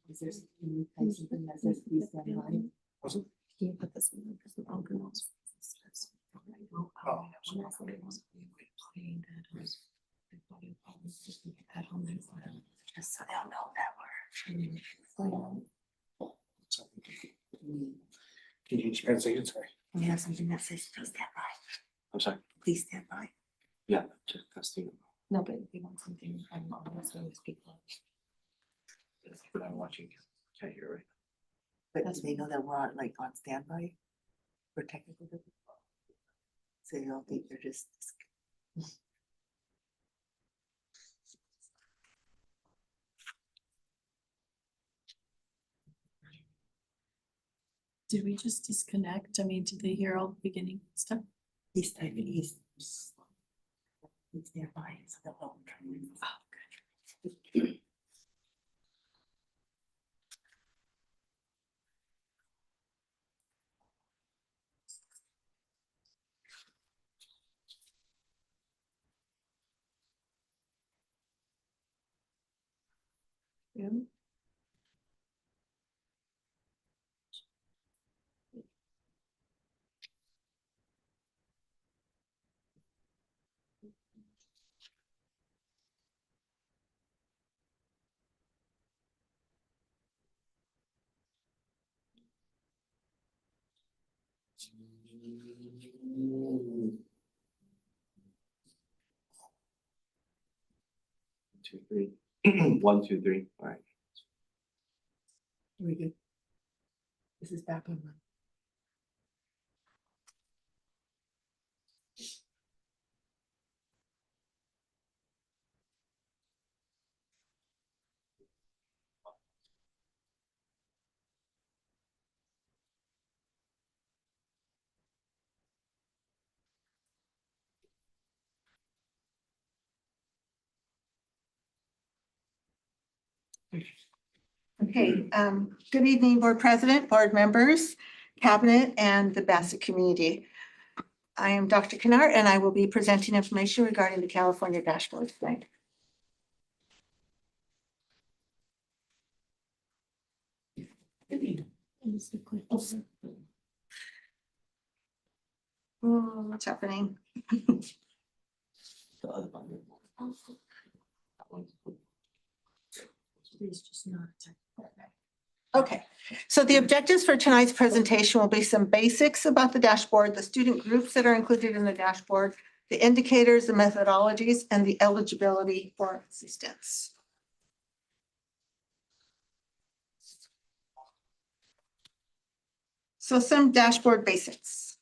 Is there something that says please stand by? Can you put this in because the wrong girls? Just so they'll know that Can you just print it? Sorry. we have something that says please stand by. I'm sorry. Please stand by. Yeah, just testing. No, but we want something from all of those people. But I'm watching. Can't hear right. But do they know that we're on, like, on standby for technical difficulties? So you don't think they're just. Did we just disconnect? I mean, did they hear all the beginning stuff? He's typing, he's nearby, so they'll help him try and. Oh, good. Yeah. Two, three. 1, 2, 3. All right. Are we good? This is back on. Okay, good evening, Board President, board members, cabinet, and the Bassett community. I am Dr. Kennard, and I will be presenting information regarding the California dashboard tonight. Oh, what's happening? The other button. That one. Please just not. Okay, so the objectives for tonight's presentation will be some basics about the dashboard, the student groups that are included in the dashboard, the indicators, the methodologies, and the eligibility for assistance. So some dashboard basics.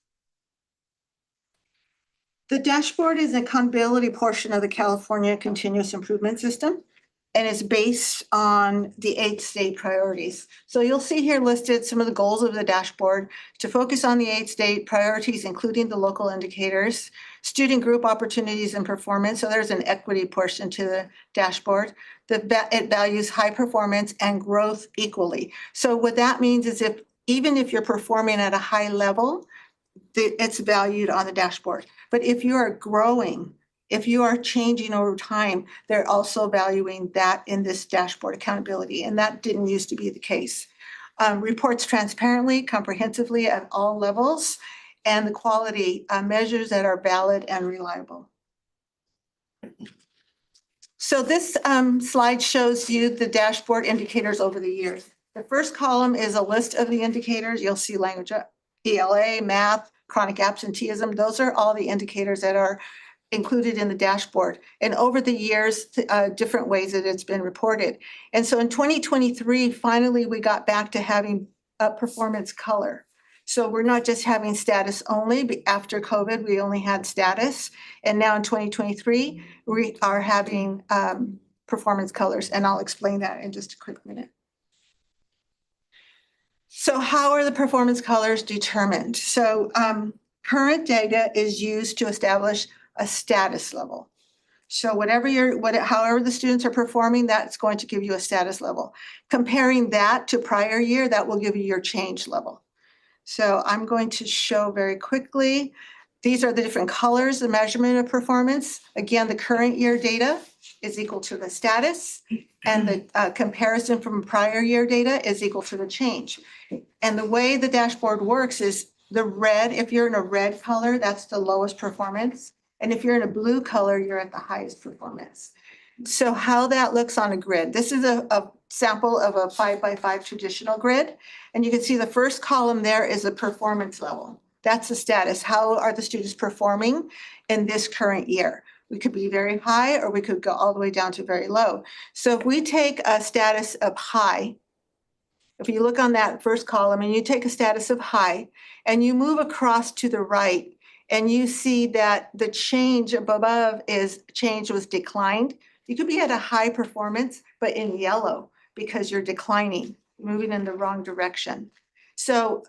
The dashboard is an accountability portion of the California Continuous Improvement System, and it's based on the 8 state priorities. So you'll see here listed some of the goals of the dashboard to focus on the 8 state priorities, including the local indicators, student group opportunities and performance. So there's an equity portion to the dashboard. It values high performance and growth equally. So what that means is even if you're performing at a high level, it's valued on the dashboard. But if you are growing, if you are changing over time, they're also valuing that in this dashboard accountability, and that didn't used to be the case. Reports transparently, comprehensively at all levels, and the quality measures that are valid and reliable. So this slide shows you the dashboard indicators over the years. The first column is a list of the indicators. You'll see language, ELA, math, chronic absenteeism. Those are all the indicators that are included in the dashboard, and over the years, different ways that it's been reported. And so in 2023, finally, we got back to having a performance color. So we're not just having status only, but after COVID, we only had status. And now in 2023, we are having performance colors, and I'll explain that in just a quick minute. So how are the performance colors determined? So current data is used to establish a status level. So however the students are performing, that's going to give you a status level. Comparing that to prior year, that will give you your change level. So I'm going to show very quickly These are the different colors, the measurement of performance. Again, the current year data is equal to the status, and the comparison from prior year data is equal to the change. And the way the dashboard works is the red, if you're in a red color, that's the lowest performance. And if you're in a blue color, you're at the highest performance. So how that looks on a grid, this is a sample of a 5x5 traditional grid. And you can see the first column there is the performance level. That's the status. How are the students performing in this current year? We could be very high or we could go all the way down to very low. So if we take a status of high, if you look on that first column and you take a status of high and you move across to the right and you see that the change above is change was declined, you could be at a high performance, but in yellow because you're declining, moving in the wrong direction. So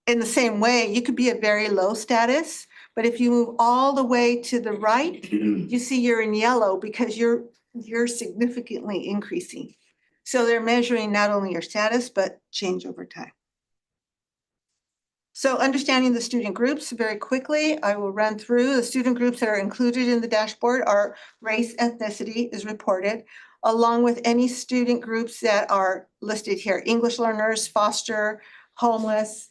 in the same way, you could be at very low status, but if you move all the way to the right, you see you're in yellow because you're significantly increasing. So they're measuring not only your status, but change over time. So understanding the student groups very quickly, I will run through the student groups that are included in the dashboard. Are race, ethnicity is reported, along with any student groups that are listed here: English learners, foster, homeless.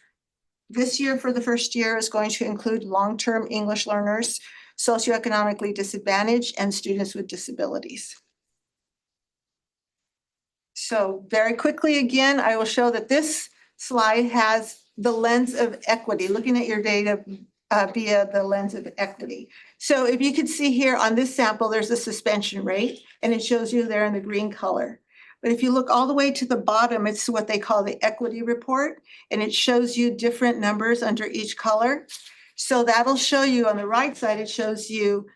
This year, for the first year, is going to include long-term English learners, socioeconomically disadvantaged, and students with disabilities. So very quickly, again, I will show that this slide has the lens of equity, looking at your data via the lens of equity. So if you could see here on this sample, there's a suspension rate, and it shows you there in the green color. But if you look all the way to the bottom, it's what they call the equity report, and it shows you different numbers under each color. So that'll show you on the right side, it shows you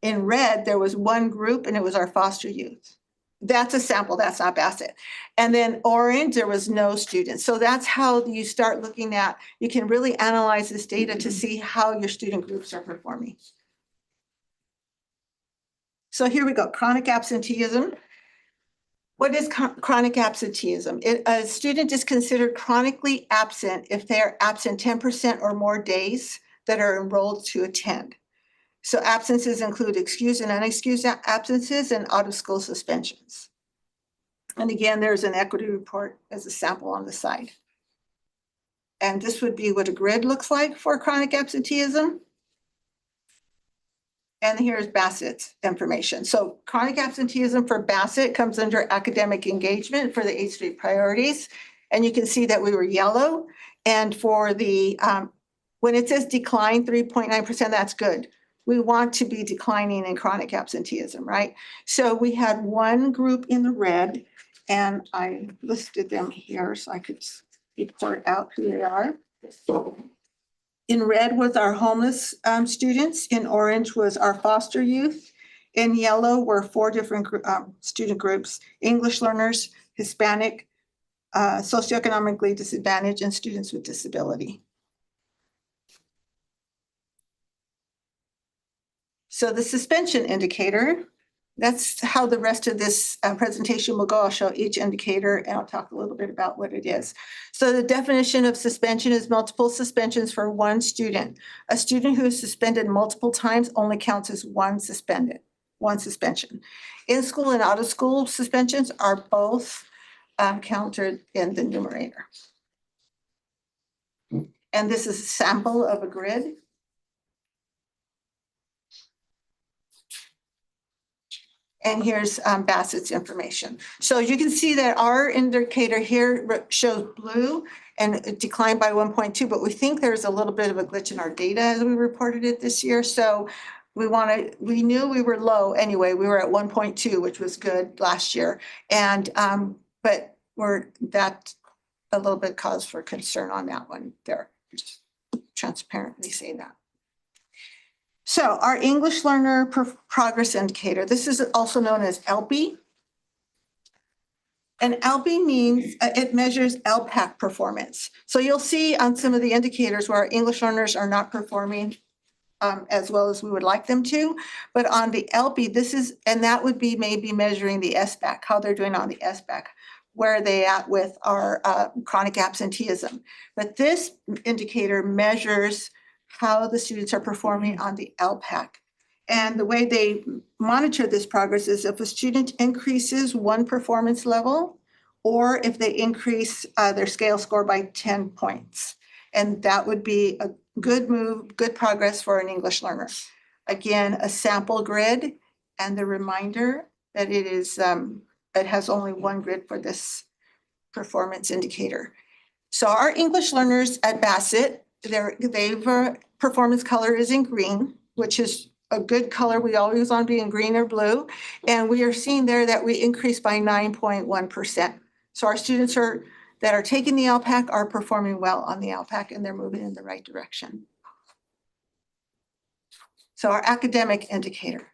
in red, there was one group and it was our foster youth. That's a sample, that's not Bassett. And then orange, there was no students. So that's how you start looking at, you can really analyze this data to see how your student groups are performing. So here we go, chronic absenteeism. What is chronic absenteeism? A student is considered chronically absent if they're absent 10% or more days that are enrolled to attend. So absences include excused and unexcused absences and out-of-school suspensions. And again, there's an equity report as a sample on the side. And this would be what a grid looks like for chronic absenteeism. And here's Bassett's information. So chronic absenteeism for Bassett comes under academic engagement for the 8th Street priorities. And you can see that we were yellow. And for the, when it says decline 3.9%, that's good. We want to be declining in chronic absenteeism, right? So we had one group in the red, and I listed them here so I could report out who they are. In red was our homeless students. In orange was our foster youth. In yellow were 4 different student groups: English learners, Hispanic, socioeconomically disadvantaged, and students with disability. So the suspension indicator, that's how the rest of this presentation will go. I'll show each indicator and I'll talk a little bit about what it is. So the definition of suspension is multiple suspensions for one student. A student who is suspended multiple times only counts as one suspension. In-school and out-of-school suspensions are both counted in the numerator. And this is a sample of a grid. And here's Bassett's information. So you can see that our indicator here shows blue and it declined by 1.2, but we think there's a little bit of a glitch in our data as we reported it this year. So we knew we were low anyway. We were at 1.2, which was good last year. And, but that a little bit cause for concern on that one there. Just transparently say that. So our English learner progress indicator, this is also known as ELPI. And ELPI means it measures LPAC performance. So you'll see on some of the indicators where our English learners are not performing as well as we would like them to. But on the ELPI, this is, and that would be maybe measuring the SBAC, how they're doing on the SBAC, where are they at with our chronic absenteeism. But this indicator measures how the students are performing on the LPAC. And the way they monitor this progress is if a student increases one performance level, or if they increase their scale score by 10 points. And that would be a good move, good progress for an English learner. Again, a sample grid and the reminder that it is, it has only one grid for this performance indicator. So our English learners at Bassett, performance color is in green, which is a good color. We always want to be in green or blue. And we are seeing there that we increased by 9.1%. So our students that are taking the LPAC are performing well on the LPAC and they're moving in the right direction. So our academic indicator.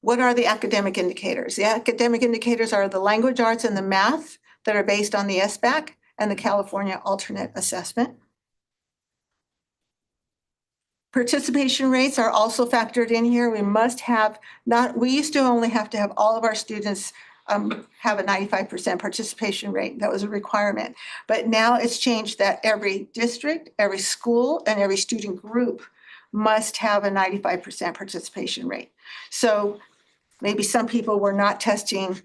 What are the academic indicators? The academic indicators are the language arts and the math that are based on the SBAC and the California Alternate Assessment. Participation rates are also factored in here. We must have we used to only have to have all of our students have a 95% participation rate. That was a requirement. But now it's changed that every district, every school, and every student group must have a 95% participation rate. So maybe some people were not testing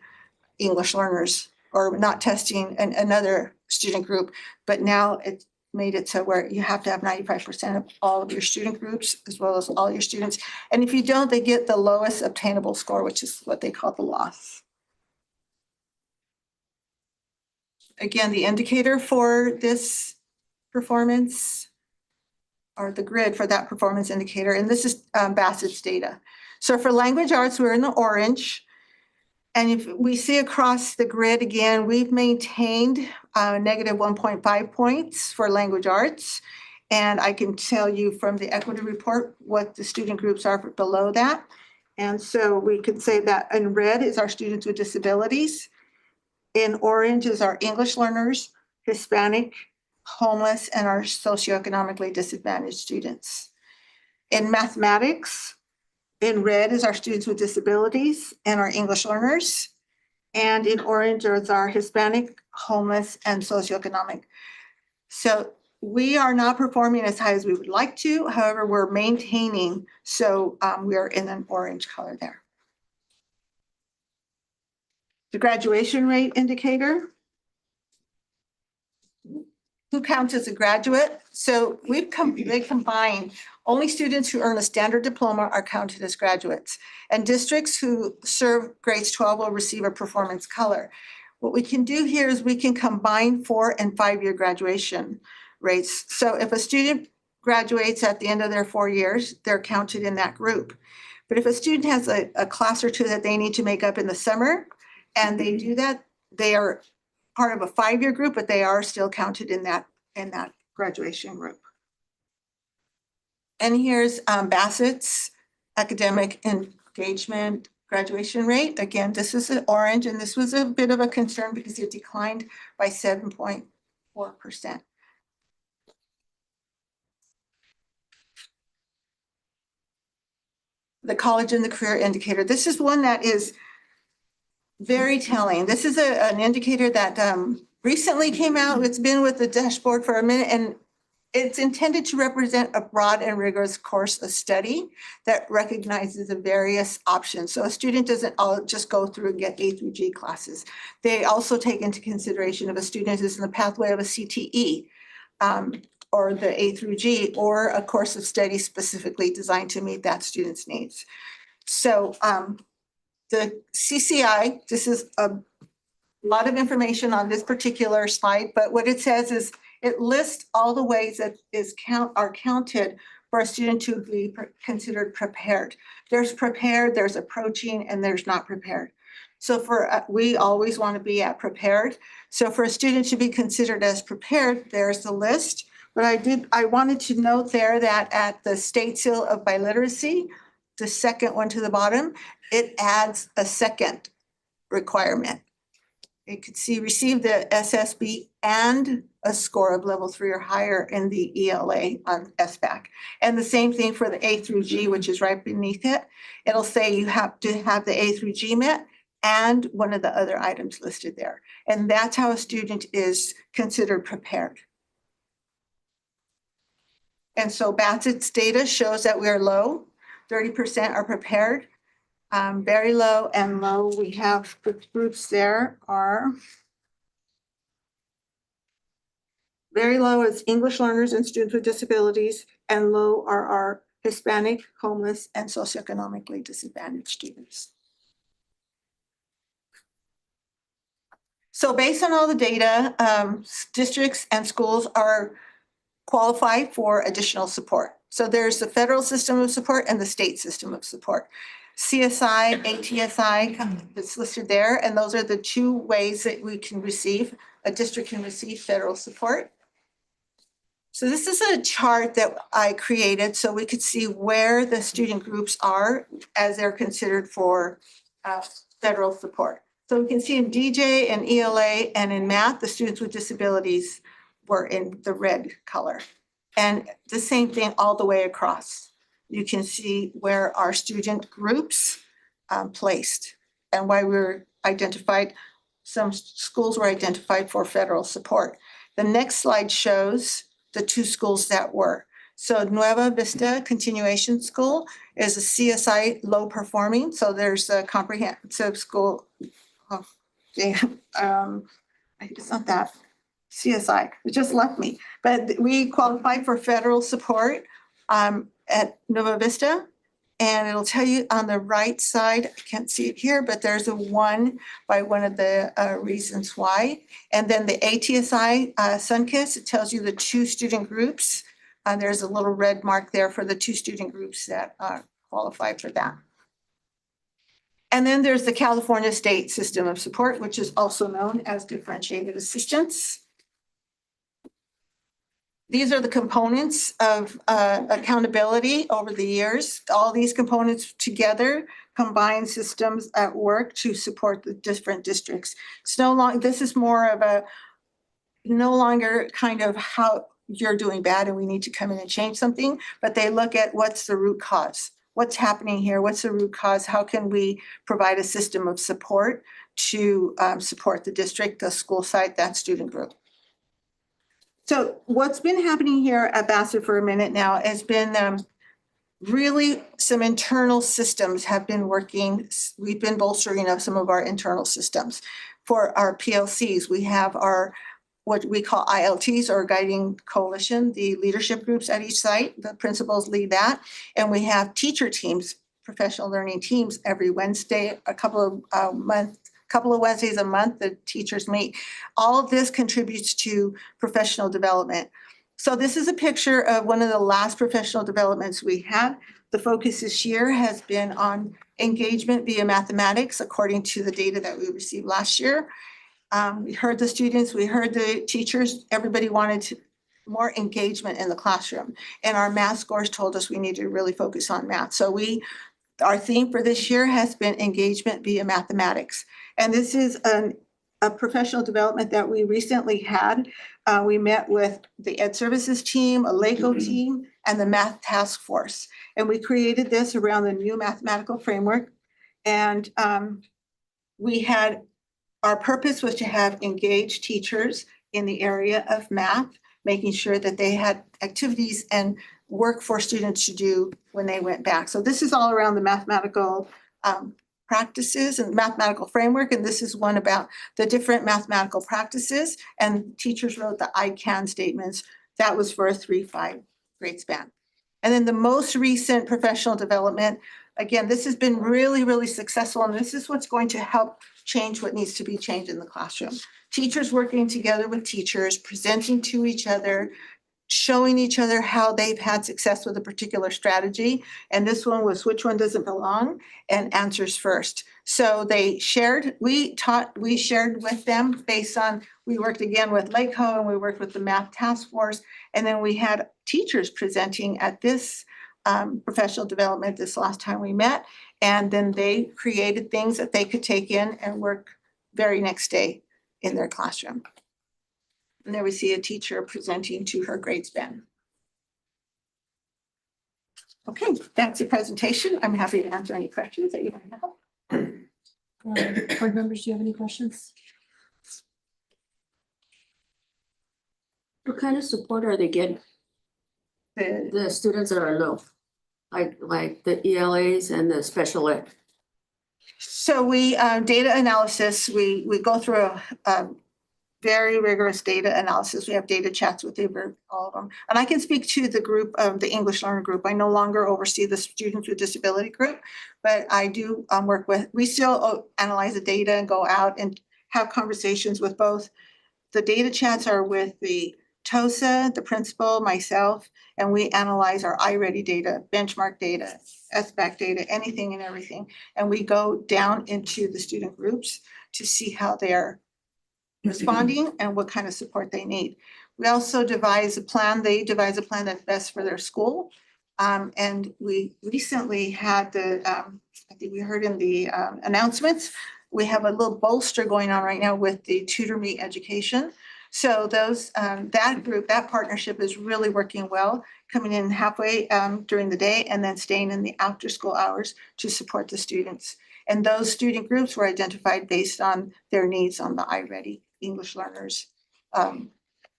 English learners or not testing another student group, but now it's made it so where you have to have 95% of all of your student groups as well as all your students. And if you don't, they get the lowest obtainable score, which is what they call the loss. Again, the indicator for this performance or the grid for that performance indicator, and this is Bassett's data. So for language arts, we're in the orange. And if we see across the grid again, we've maintained negative 1.5 points for language arts. And I can tell you from the equity report what the student groups are below that. And so we could say that in red is our students with disabilities. In orange is our English learners, Hispanic, homeless, and our socioeconomically disadvantaged students. In mathematics, in red is our students with disabilities and our English learners. And in orange is our Hispanic, homeless, and socioeconomic. So we are not performing as high as we would like to. However, we're maintaining. So we are in an orange color there. The graduation rate indicator. Who counts as a graduate? So they combine only students who earn a standard diploma are counted as graduates. And districts who serve grades 12 will receive a performance color. What we can do here is we can combine 4- and 5-year graduation rates. So if a student graduates at the end of their 4 years, they're counted in that group. But if a student has a class or two that they need to make up in the summer, and they do that, they are part of a 5-year group, but they are still counted in that graduation group. And here's Bassett's academic engagement graduation rate. Again, this is an orange, and this was a bit of a concern because it declined by 7.4%. The college and the career indicator. This is one that is very telling. This is an indicator that recently came out. It's been with the dashboard for a minute, and it's intended to represent a broad and rigorous course of study that recognizes the various options. So a student doesn't all just go through and get A through G classes. They also take into consideration if a student is in the pathway of a CTE or the A through G, or a course of study specifically designed to meet that student's needs. So the CCI, this is a lot of information on this particular slide, but what it says is it lists all the ways that are counted for a student to be considered prepared. There's prepared, there's approaching, and there's not prepared. So we always want to be at prepared. So for a student to be considered as prepared, there's the list. But I wanted to note there that at the state seal of biliteracy, the second one to the bottom, it adds a second requirement. You could see receive the SSB and a score of level 3 or higher in the ELA on SBAC. And the same thing for the A through G, which is right beneath it. It'll say you have to have the A through G met and one of the other items listed there. And that's how a student is considered prepared. And so Bassett's data shows that we are low, 30% are prepared, very low and low. We have the groups there are very low is English learners and students with disabilities, and low are our Hispanic, homeless, and socioeconomically disadvantaged students. So based on all the data, districts and schools are qualified for additional support. So there's the federal system of support and the state system of support. CSI, ATSI, it's listed there, and those are the two ways that we can receive, a district can receive federal support. So this is a chart that I created so we could see where the student groups are as they're considered for federal support. So we can see in DJ and ELA and in math, the students with disabilities were in the red color. And the same thing all the way across. You can see where our student groups placed and why we're identified. Some schools were identified for federal support. The next slide shows the two schools that were. So Nueva Vista Continuation School is a CSI low performing. So there's a comprehensive school. It's not that. CSI, it just left me, but we qualified for federal support at Nova Vista. And it'll tell you on the right side, I can't see it here, but there's a 1 by one of the reasons why. And then the ATSI Sunkiss, it tells you the two student groups. There's a little red mark there for the two student groups that qualify for that. And then there's the California State System of Support, which is also known as differentiated assistance. These are the components of accountability over the years. All these components together combine systems at work to support the different districts. It's this is more of a no longer kind of how you're doing bad and we need to come in and change something, but they look at what's the root cause. What's happening here? What's the root cause? How can we provide a system of support to support the district, the school site, that student group? So what's been happening here at Bassett for a minute now has been really some internal systems have been working. We've been bolstering up some of our internal systems. For our PLCs, we have our what we call ILTs or guiding coalition, the leadership groups at each site, the principals lead that. And we have teacher teams, professional learning teams every Wednesday, a couple of Wednesdays a month, the teachers meet. All of this contributes to professional development. So this is a picture of one of the last professional developments we had. The focus this year has been on engagement via mathematics, according to the data that we received last year. We heard the students, we heard the teachers, everybody wanted more engagement in the classroom. And our math scores told us we need to really focus on math. So our theme for this year has been engagement via mathematics. And this is a professional development that we recently had. We met with the Ed Services team, a LACO team, and the Math Task Force. And we created this around the new mathematical framework. And our purpose was to have engaged teachers in the area of math, making sure that they had activities and work for students to do when they went back. So this is all around the mathematical practices and mathematical framework. And this is one about the different mathematical practices. And teachers wrote the I can statements. That was for a 3-5 grade span. And then the most recent professional development, again, this has been really, really successful. And this is what's going to help change what needs to be changed in the classroom. Teachers working together with teachers, presenting to each other, showing each other how they've had success with a particular strategy. And this one was which one doesn't belong and answers first. So they shared, we shared with them based on, we worked again with LACO and we worked with the Math Task Force. And then we had teachers presenting at this professional development this last time we met. And then they created things that they could take in and work very next day in their classroom. And there we see a teacher presenting to her grade span. Okay, that's the presentation. I'm happy to answer any questions that you might have. Board members, do you have any questions? What kind of support are they getting? the, The students that are low, like the ELAs and the special ed. so we, data analysis, we go through a very rigorous data analysis. We have data chats with all of them. And I can speak to the group, the English learner group. I no longer oversee the students with disability group, but I do work with, we still analyze the data and go out and have conversations with both. The data chats are with the TOSA, the principal, myself, and we analyze our iReady data, benchmark data, SBAC data, anything and everything. And we go down into the student groups to see how they're responding and what kind of support they need. We also devise a plan, they devise a plan that's best for their school. And we recently had I think we heard in the announcements, we have a little bolster going on right now with the Tutor Me education. So that group, that partnership is really working well, coming in halfway during the day and then staying in the after school hours to support the students. And those student groups were identified based on their needs on the iReady English learners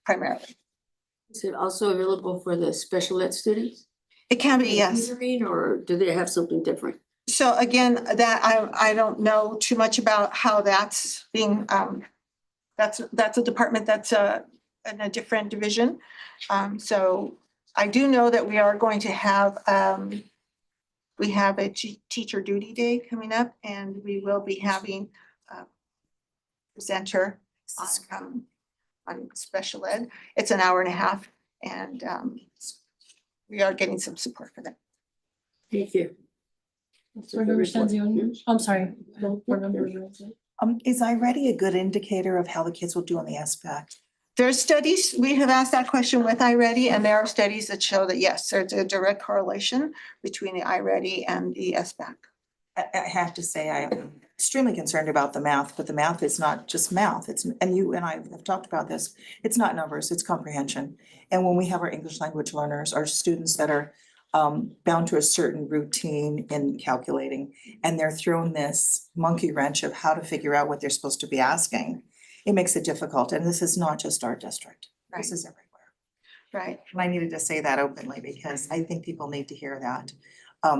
primarily. Is it also available for the special ed students? It can be, yes. Or do they have something different? So again, that I don't know too much about how that's being, that's a department that's in a different division. So I do know that we are going to have, we have a teacher duty day coming up and we will be having a presenter on special ed. It's an hour and a half and we are getting some support for that. Thank you. Board Member Stanzioni? I'm sorry. Board Member Rizzo. Is iReady a good indicator of how the kids will do on the SBAC? There's studies, we have asked that question with iReady, and there are studies that show that yes, there's a direct correlation between the iReady and the SBAC. I have to say, I'm extremely concerned about the math, but the math is not just math. It's, and you and I have talked about this, it's not numbers, it's comprehension. And when we have our English language learners, our students that are bound to a certain routine in calculating, and they're thrown this monkey wrench of how to figure out what they're supposed to be asking, it makes it difficult. And this is not just our district. This is everywhere. Right. And I needed to say that openly because I think people need to hear that.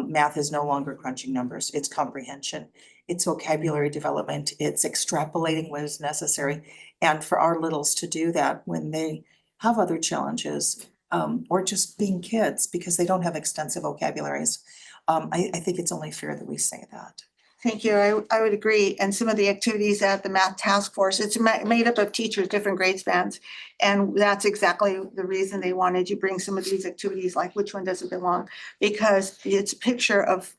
Math is no longer crunching numbers. It's comprehension. It's vocabulary development. It's extrapolating what is necessary. And for our littles to do that when they have other challenges, or just being kids because they don't have extensive vocabularies. I think it's only fair that we say that. Thank you. I would agree. And some of the activities at the math task force, it's made up of teachers, different grade spans. And that's exactly the reason they wanted to bring some of these activities, like which one does it belong? Because it's a picture of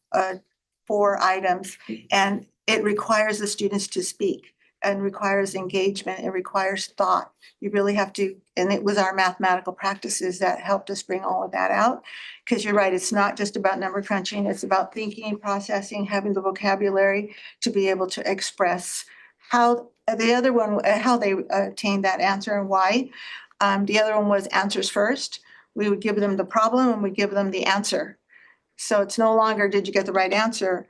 4 items and it requires the students to speak and requires engagement. It requires thought. You really have to, and it was our mathematical practices that helped us bring all of that out. Because you're right, it's not just about number crunching, it's about thinking, processing, having the vocabulary to be able to express how the other one, how they attained that answer and why. The other one was answers first. We would give them the problem and we give them the answer. So it's no longer, did you get the right answer?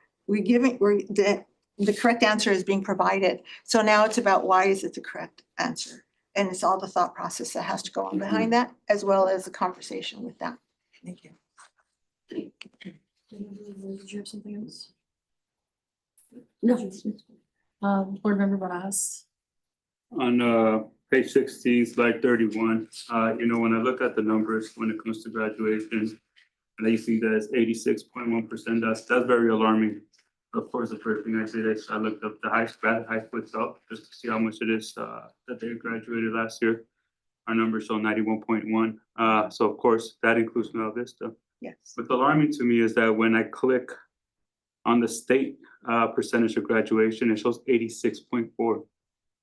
The correct answer is being provided. So now it's about why is it the correct answer? And it's all the thought process that has to go on behind that, as well as the conversation with that. Thank you. Did you have something else? No. Board Member Barajas. On page 16, slide 31, when I look at the numbers when it comes to graduation, and I see that it's 86.1%, that's very alarming. Of course, the first thing I did is I looked up the high school itself just to see how much it is that they graduated last year. Our numbers show 91.1. So of course, that includes Nueva Vista. Yes. What's alarming to me is that when I click on the state percentage of graduation, it shows 86.4,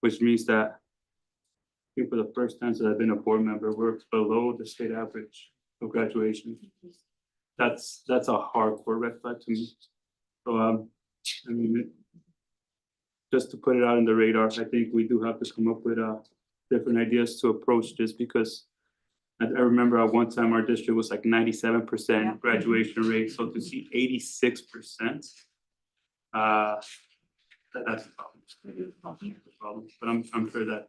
which means that I think for the first time since I've been a board member, we're below the state average of graduation. That's a hardcore red flag to me. So just to put it out on the radar, I think we do have to come up with different ideas to approach this because I remember at one time our district was like 97% graduation rate. So to see 86%, that's a problem. But I'm sure that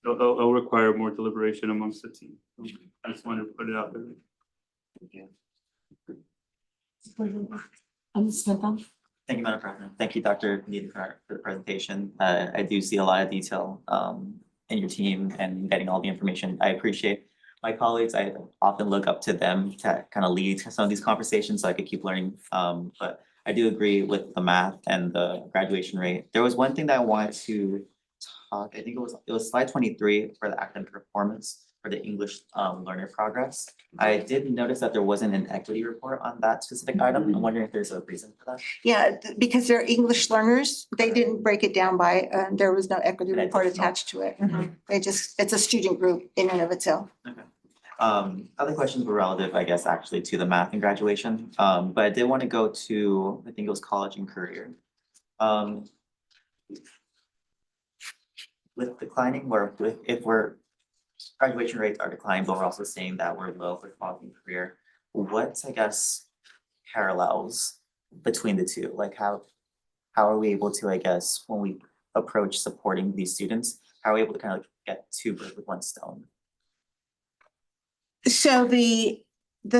it'll require more deliberation amongst the team. So I just wanted to put it out there. Samantha? Thank you, Madam President. Thank you, Dr. Needham, for the presentation. I do see a lot of detail in your team and getting all the information. I appreciate my colleagues. I often look up to them to kind of lead some of these conversations so I could keep learning. But I do agree with the math and the graduation rate. There was one thing that I wanted to talk, I think it was slide 23 for the academic performance for the English learner progress. I did notice that there wasn't an equity report on that specific item. I'm wondering if there's a reason for that. Yeah, because they're English learners, they didn't break it down by, there was no equity And report additional. attached to it. They just, it's a student group in and of itself. Other questions were relative, I guess, actually to the math and graduation. But I did want to go to, I think it was college and career. With declining, if graduation rates are declining, but we're also saying that we're low for college and career, what's, I guess, parallels between the two? Like how are we able to, I guess, when we approach supporting these students, how are we able to kind of get two birds with one stone? So the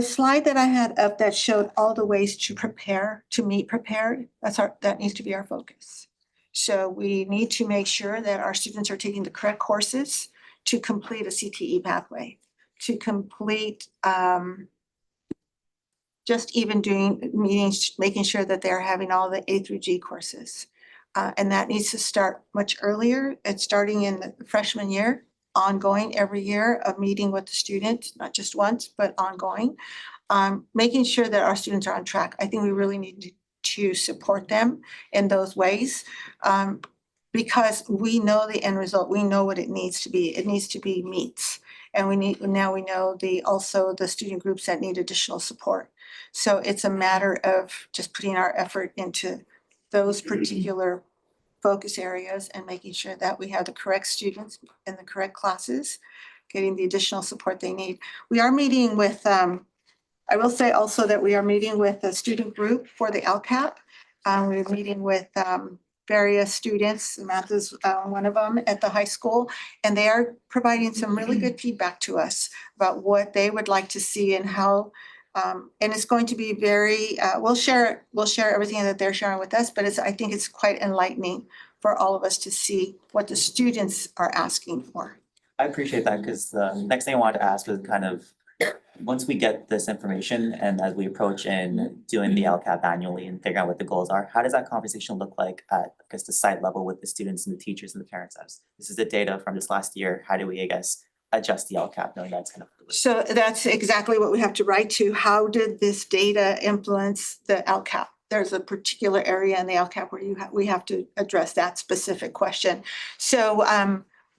slide that I had up that showed all the ways to prepare, to meet prepared, that needs to be our focus. So we need to make sure that our students are taking the correct courses to complete a CTE pathway, to complete just even doing meetings, making sure that they're having all the A through G courses. And that needs to start much earlier. It's starting in the freshman year, ongoing every year, a meeting with the student, not just once, but ongoing. Making sure that our students are on track. I think we really need to support them in those ways. Because we know the end result, we know what it needs to be. It needs to be meets. And now we know also the student groups that need additional support. So it's a matter of just putting our effort into those particular focus areas and making sure that we have the correct students in the correct classes, getting the additional support they need. We are meeting with, I will say also that we are meeting with a student group for the LCAP. We're meeting with various students, Samantha's one of them at the high school, and they are providing some really good feedback to us about what they would like to see and how, and it's going to be very, we'll share everything that they're sharing with us, but I think it's quite enlightening for all of us to see what the students are asking for. I appreciate that because the next thing I wanted to ask was kind of, once we get this information and as we approach in doing the LCAP annually and figuring out what the goals are, how does that conversation look like at, I guess, the site level with the students and the teachers and the parents? This is the data from this last year. How do we, I guess, adjust the LCAP knowing that's kind of. So that's exactly what we have to write to. How did this data influence the LCAP? There's a particular area in the LCAP where we have to address that specific question. So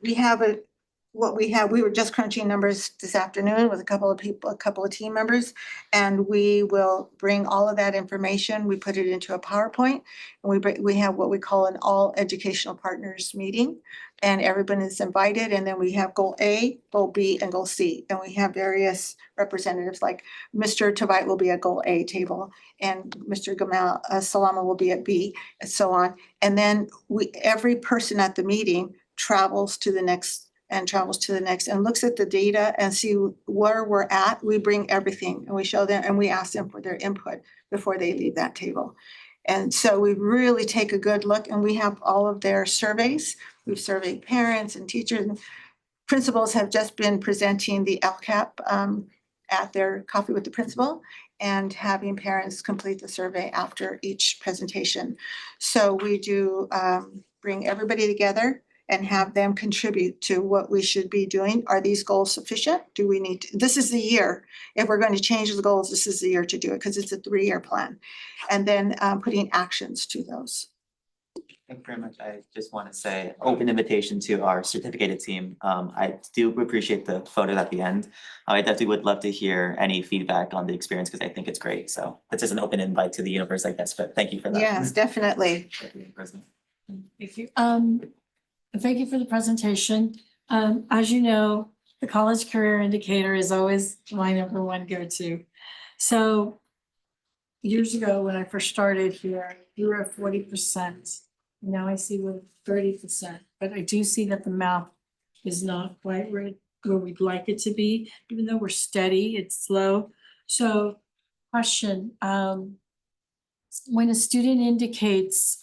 we were just crunching numbers this afternoon with a couple of team members, and we will bring all of that information. We put it into a PowerPoint, and we have what we call an all educational partners meeting, and everyone is invited. And then we have goal A, goal B, and goal C, and we have various representatives, like Mr. Tavite will be at goal A table, and Mr. Gamal Salama will be at B, and so on. And then every person at the meeting travels to the next and looks at the data and see where we're at. We bring everything and we show them and we ask them for their input before they leave that table. And so we really take a good look, and we have all of their surveys. We've surveyed parents and teachers, and principals have just been presenting the LCAP at their coffee with the principal and having parents complete the survey after each presentation. So we do bring everybody together and have them contribute to what we should be doing. Are these goals sufficient? Do we need to, this is the year. If we're going to change the goals, this is the year to do it because it's a 3-year plan. And then putting actions to those. Thank you very much. I just want to say open invitation to our certificated team. I do appreciate the photo at the end. I definitely would love to hear any feedback on the experience because I think it's great. So that's just an open invite to the universe, I guess, but thank you for that. Yes, definitely. Thank you, President. Thank you. Thank you for the presentation. As you know, the college career indicator is always my number one go-to. So years ago, when I first started here, we were at 40%. Now I see we're 30%, but I do see that the math is not quite where we'd like it to be, even though we're steady, it's slow. So, question, when a student indicates,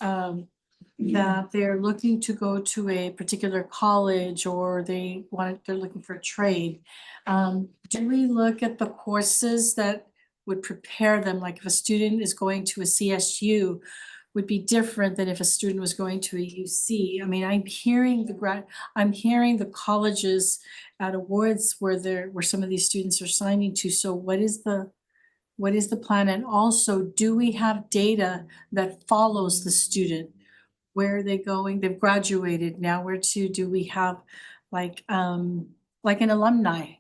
that they're looking to go to a particular college or they're looking for a trade, do we look at the courses that would prepare them? Like if a student is going to a CSU, would be different than if a student was going to a UC. I mean, I'm hearing the colleges at awards where some of these students are signing to. So what is the plan? And also, do we have data that follows the student? Where are they going? They've graduated. Now where to? Do we have like an alumni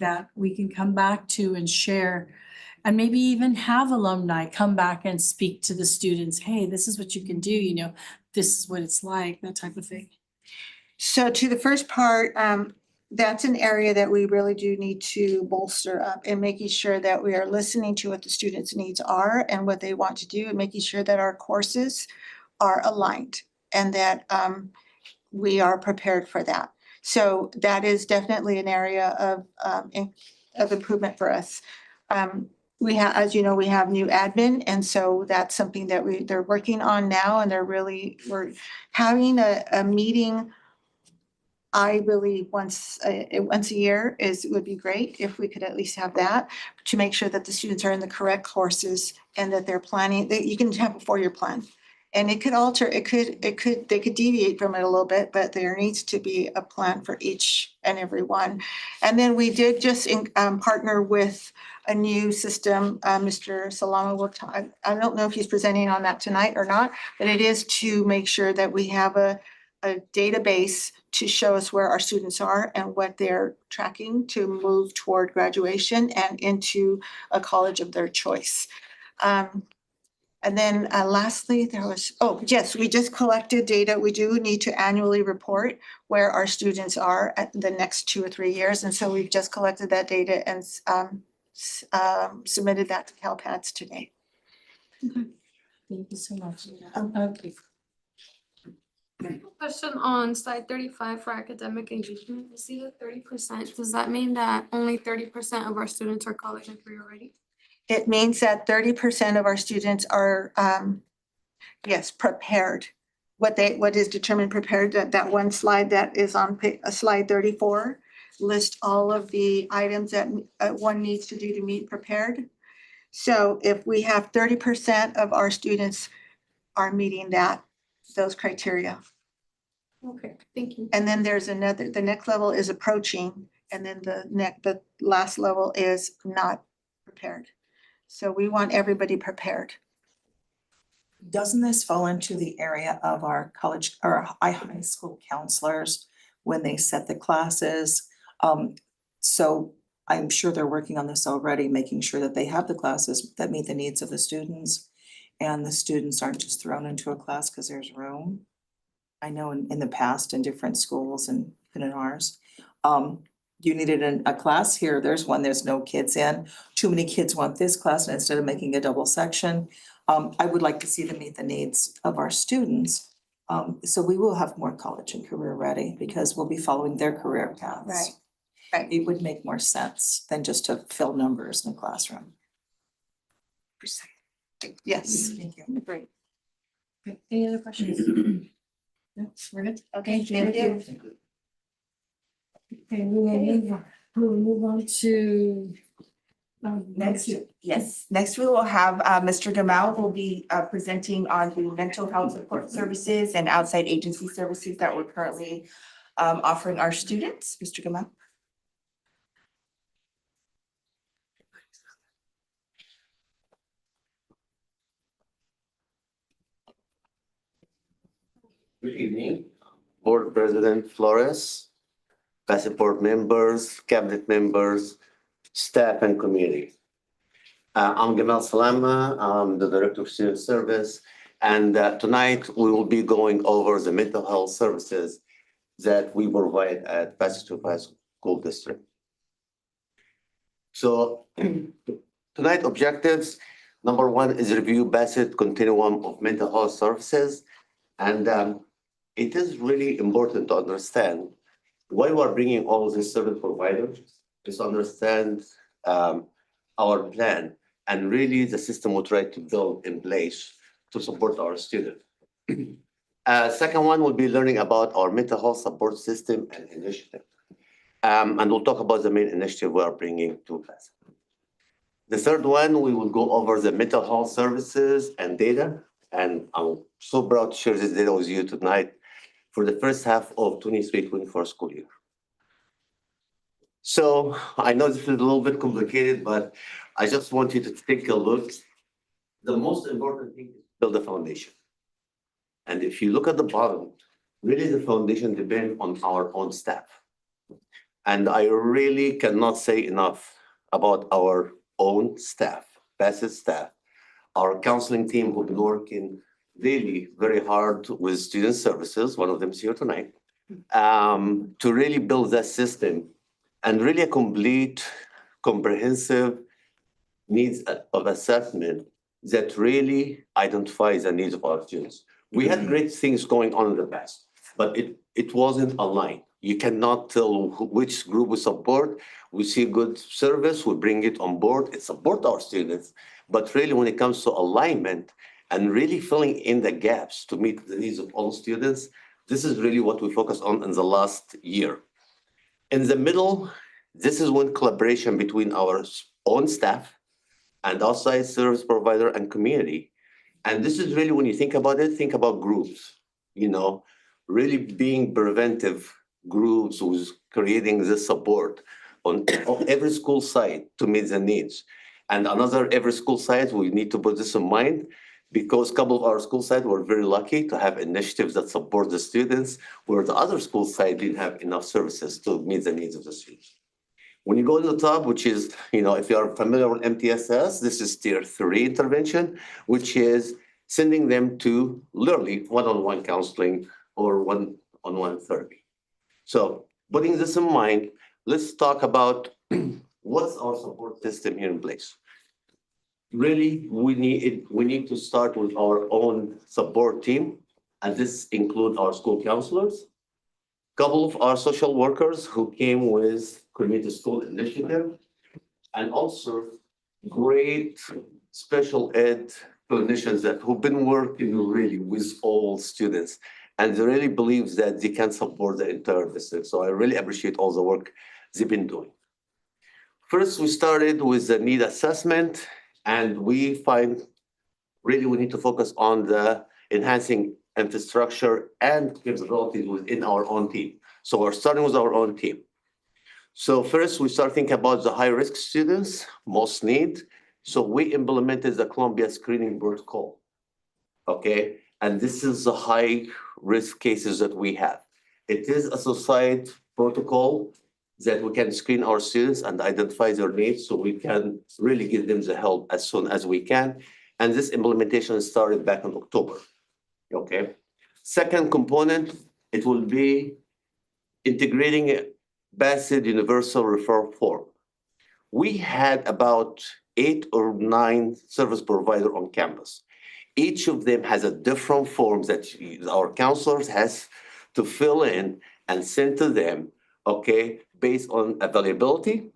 that we can come back to and share? And maybe even have alumni come back and speak to the students. Hey, this is what you can do, you know, this is what it's like, that type of thing. So to the first part, that's an area that we really do need to bolster up and making sure that we are listening to what the students' needs are and what they want to do and making sure that our courses are aligned and that we are prepared for that. So that is definitely an area of improvement for us. We have, as you know, we have new admin, and so that's something that they're working on now, and we're having a meeting. I believe once a year would be great if we could at least have that to make sure that the students are in the correct courses and that they're planning, that you can have a 4-year plan. And it could alter, they could deviate from it a little bit, but there needs to be a plan for each and every one. And then we did just partner with a new system. Mr. Salama will talk, I don't know if he's presenting on that tonight or not, but it is to make sure that we have a database to show us where our students are and what they're tracking to move toward graduation and into a college of their choice. And then lastly, yes, we just collected data. We do need to annually report where our students are at the next 2 or 3 years. And so we've just collected that data and submitted that to CalPADS today. Thank you so much. Okay. Question on slide 35 for academic engagement. You see the 30%. Does that mean that only 30% of our students are college and career ready? It means that 30% of our students are, yes, prepared. What is determined prepared, that one slide that is on slide 34 lists all of the items that one needs to do to meet prepared. So if we have 30% of our students are meeting those criteria. Okay, thank you. And then there's the next level is approaching, and then the last level is not prepared. So we want everybody prepared. Doesn't this fall into the area of our college or high school counselors when they set the classes? So I'm sure they're working on this already, making sure that they have the classes that meet the needs of the students. And the students aren't just thrown into a class because there's room. I know in the past in different schools and even in ours, you needed a class here, there's one, there's no kids in. Too many kids want this class, and instead of making a double section, I would like to see them meet the needs of our students. So we will have more college and career ready because we'll be following their career paths. Right. It would make more sense than just to fill numbers in the classroom. Yes. Thank you. Great. Any other questions? No, we're good. Okay, thank you. Okay, we will move on to. Next we will have Mr. Gamal will be presenting on the mental health support services and outside agency services that we're currently offering our students. Mr. Gamal. Good evening, Board President Flores, Bassett board members, cabinet members, staff and community. I'm Gamal Salama, I'm the Director of Student Service, and tonight we will be going over the mental health services that we provide at Bassett High School District. So tonight objectives, number one is review Bassett continuum of mental health services. And it is really important to understand why we're bringing all these service providers, is to understand our plan, and really the system we try to build in place to support our students. Second one will be learning about our mental health support system and initiative. And we'll talk about the main initiative we are bringing to Bassett. The third one, we will go over the mental health services and data. And I'm so proud to share this data with you tonight for the first half of 23-24 school year. So I know this is a little bit complicated, but I just want you to take a look. The most important thing is build a foundation. And if you look at the bottom, really the foundation depends on our own staff. And I really cannot say enough about our own staff, Bassett staff, our counseling team who've been working really very hard with student services, one of them is here tonight, to really build that system and really a complete, comprehensive needs of assessment that really identifies the needs of our students. We had great things going on in the past, but it wasn't aligned. You cannot tell which group we support. We see good service, we bring it on board, it supports our students. But really when it comes to alignment and really filling in the gaps to meet the needs of all students, this is really what we focused on in the last year. In the middle, this is when collaboration between our own staff and outside service provider and community. And this is really, when you think about it, think about groups, really being preventive groups who's creating this support on every school site to meet the needs. And every school site, we need to put this in mind because a couple of our school sites were very lucky to have initiatives that support the students, where the other school site didn't have enough services to meet the needs of the students. When you go to the top, which is, if you are familiar with MTSS, this is tier 3 intervention, which is sending them to literally one-on-one counseling or one-on-one therapy. So putting this in mind, let's talk about what's our support system here in place. Really, we need to start with our own support team, and this includes our school counselors, couple of our social workers who came with community school initiative, and also great special ed clinicians who've been working really with all students, and they really believe that they can support the entire district. So I really appreciate all the work they've been doing. First, we started with the need assessment, and we find really we need to focus on the enhancing infrastructure and capabilities within our own team. So we're starting with our own team. So first, we start thinking about the high-risk students, most need. So we implemented the Columbia screening protocol, okay? And this is the high-risk cases that we have. It is a society protocol that we can screen our students and identify their needs so we can really give them the help as soon as we can. And this implementation started back in October, okay? Second component, it will be integrating a Bassett Universal Referral Form. We had about 8 or 9 service providers on campus. Each of them has a different form that our counselors has to fill in and send to them, okay, based on availability,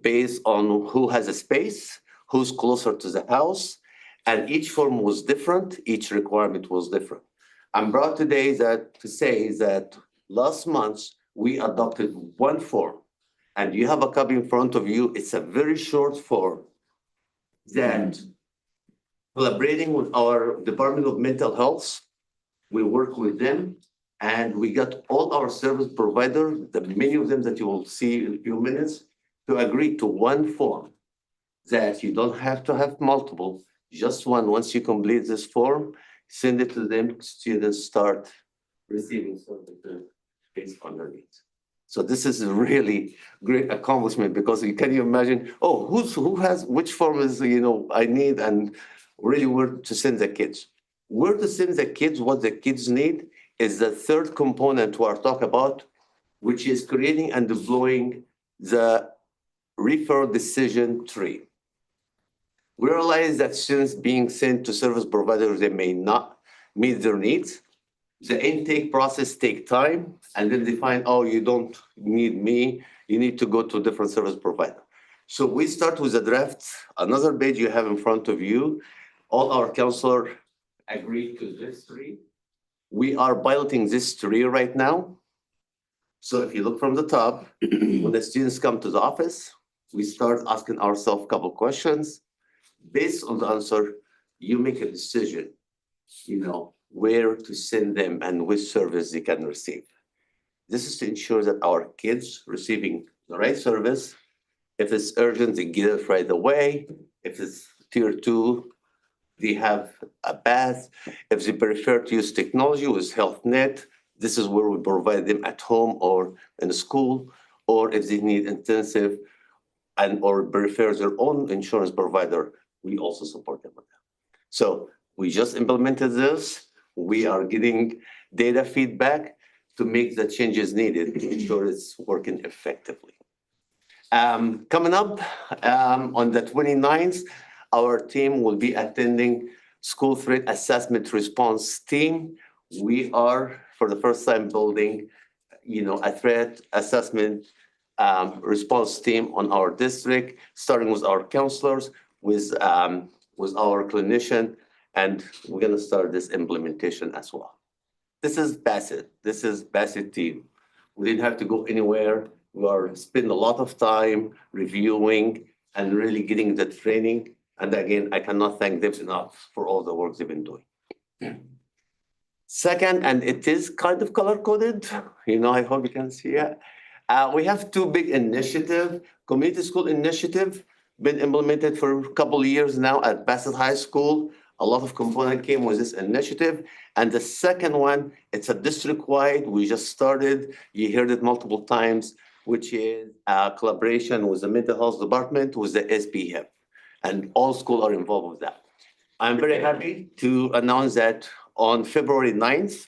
based on who has a space, who's closer to the house, and each form was different, each requirement was different. I'm proud today to say that last month, we adopted one form, and you have a copy in front of you. It's a very short form that, collaborating with our Department of Mental Health, we work with them, and we got all our service providers, the many of them that you will see in a few minutes, to agree to one form that you don't have to have multiple, just one. Once you complete this form, send it to them, students start receiving services based on their needs. So this is a really great accomplishment because can you imagine, who has, which form is, I need, and really where to send the kids. Where to send the kids, what the kids need is the third component we are talking about, which is creating and deploying the referral decision tree. We realize that students being sent to service providers, they may not meet their needs. The intake process take time, and then they find, you don't need me, you need to go to a different service provider. So we start with a draft, another page you have in front of you. All our counselor agreed to this three. We are piloting this three right now. So if you look from the top, when the students come to the office, we start asking ourselves a couple questions. Based on the answer, you make a decision, where to send them and which service they can receive. This is to ensure that our kids receiving the right service. If it's urgent, they get it right away. If it's tier 2, they have a path. If they prefer to use technology with HealthNet, this is where we provide them at home or in the school. Or if they need intensive or prefer their own insurance provider, we also support them with that. So we just implemented this. We are getting data feedback to make the changes needed to ensure it's working effectively. Coming up on the 29th, our team will be attending School Threat Assessment Response Team. We are, for the first time, building, a threat assessment response team on our district, starting with our counselors, with our clinician, and we're gonna start this implementation as well. This is Bassett. This is Bassett team. We didn't have to go anywhere. We are spending a lot of time reviewing and really getting the training. And again, I cannot thank them enough for all the work they've been doing. Second, and it is kind of color-coded, I hope you can see it. We have two big initiatives. Community school initiative, been implemented for a couple of years now at Bassett High School. A lot of component came with this initiative. And the second one, it's a district-wide. We just started, you heard it multiple times, which is a collaboration with the mental health department, with the SPF. And all schools are involved with that. I'm very happy to announce that on February 9th,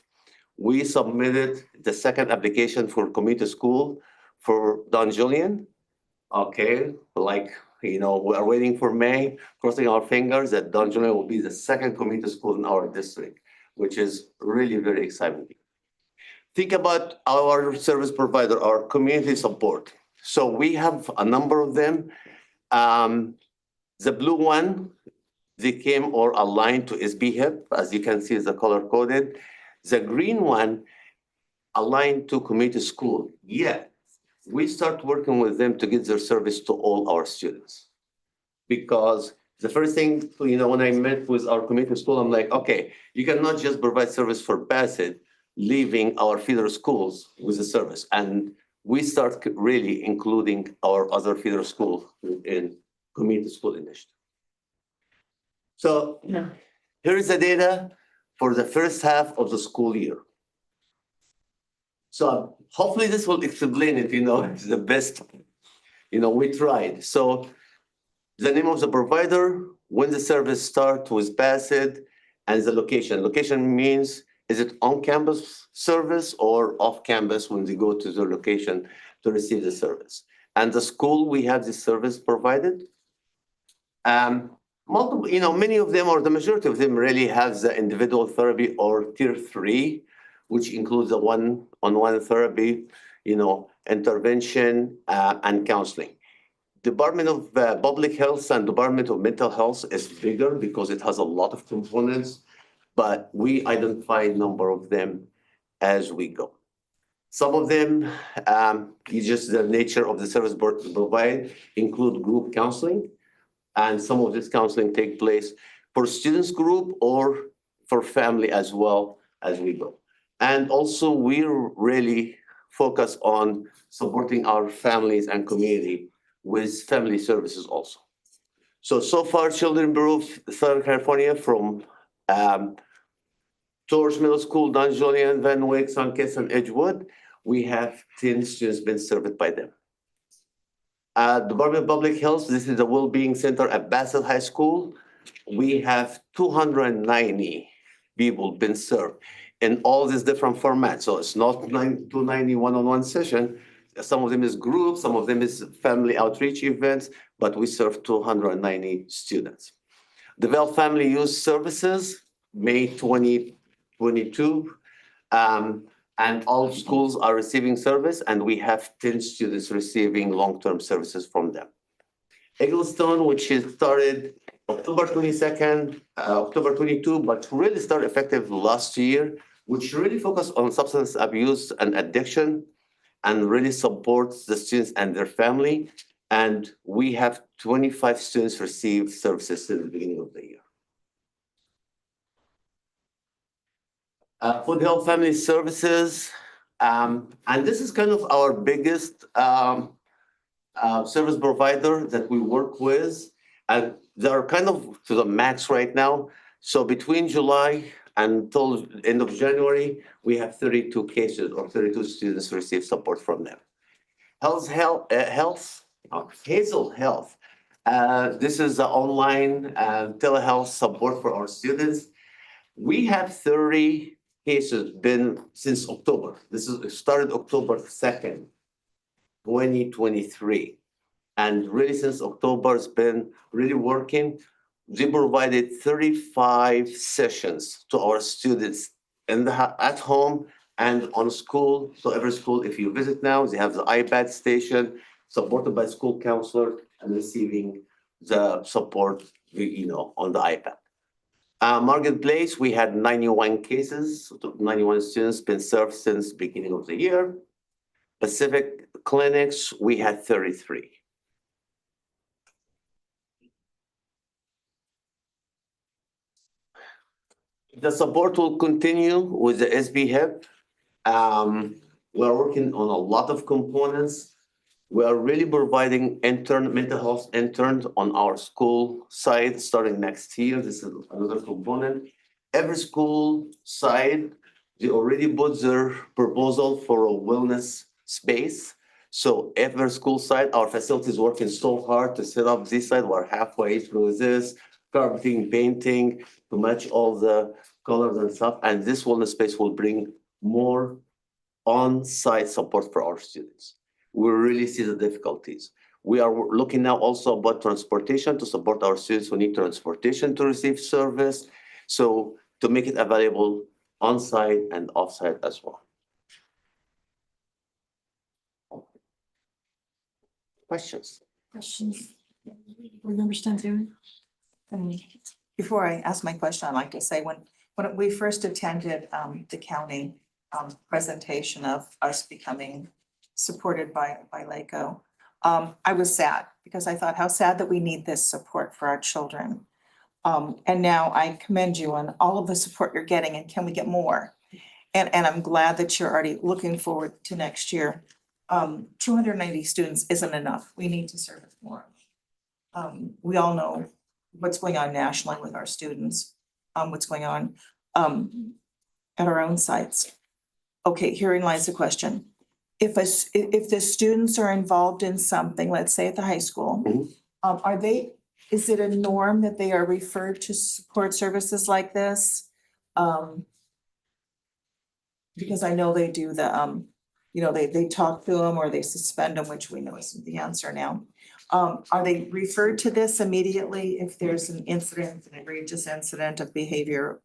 we submitted the second application for community school for Don Julian. Okay, we are waiting for May, crossing our fingers that Don Julian will be the second community school in our district, which is really very exciting. Think about our service provider, our community support. So we have a number of them. The blue one, they came or aligned to SBHIP, as you can see, is the color coded. The green one aligned to community school. Yeah, we start working with them to get their service to all our students. Because the first thing, when I met with our community school, I'm like, okay, you cannot just provide service for Bassett, leaving our feeder schools with the service. And we start really including our other feeder schools in community school initiative. So here is the data for the first half of the school year. So hopefully this will explain it, it's the best, we tried. So the name of the provider, when the service starts with Bassett, and the location. Location means, is it on-campus service or off-campus when they go to their location to receive the service? And the school, we have this service provided. Multiple, many of them, or the majority of them, really have the individual therapy or tier 3, which includes the one-on-one therapy, intervention and counseling. Department of Public Health and Department of Mental Health is bigger because it has a lot of components, but we identify a number of them as we go. Some of them, just the nature of the service provide, include group counseling, and some of this counseling take place for students group or for family as well as we go. And also we're really focused on supporting our families and community with family services also. So far, Children Bureau of Southern California from Torch Middle School, Don Julian, Van Wyck, Sunkist, and Edgewood, we have 10 students been served by them. Department of Public Health, this is the Wellbeing Center at Bassett High School. We have 290 people been served in all these different formats. So it's not 290 one-on-one session. Some of them is groups, some of them is family outreach events, but we serve 290 students. Develop Family Youth Services, May 2022. And all schools are receiving service, and we have 10 students receiving long-term services from them. Eggleston, which is started October 22nd, October 22, but really started effective last year, which really focused on substance abuse and addiction and really supports the students and their family. And we have 25 students receive services since the beginning of the year. Food Health Family Services, and this is kind of our biggest service provider that we work with. And they are kind of to the max right now. So between July until end of January, we have 32 cases or 32 students receive support from them. Hazel Health. This is the online telehealth support for our students. We have 30 cases been since October. This is started October 2nd, 2023. And really since October, it's been really working. They provided 35 sessions to our students at home and on school. So every school, if you visit now, they have the iPad station supported by school counselor and receiving the support, on the iPad. Marketplace, we had 91 cases, 91 students been served since beginning of the year. Pacific Clinics, we had 33. The support will continue with the SB-HIP. We're working on a lot of components. We are really providing mental health interns on our school side starting next year. This is another component. Every school side, they already put their proposal for a wellness space. So every school side, our facility is working so hard to set up this side. We're halfway through this, carpeting, painting, to match all the colors and stuff. And this wellness space will bring more on-site support for our students. We really see the difficulties. We are looking now also about transportation to support our students who need transportation to receive service. So to make it available on-site and off-site as well. Questions? Questions? Board Member Stanton? Before I ask my question, I'd like to say when we first attended the county presentation of us becoming supported by LACO, I was sad because I thought how sad that we need this support for our children. And now I commend you on all of the support you're getting and can we get more? And I'm glad that you're already looking forward to next year. 290 students isn't enough. We need to serve more. We all know what's going on nationally with our students, what's going on at our own sites. Okay, herein lies the question. If the students are involved in something, let's say at the high school, is it a norm that they are referred to support services like this? Because I know they do the, they talk to them or they suspend them, which we know isn't the answer now. Are they referred to this immediately if there's an incident, an egregious incident of behavior,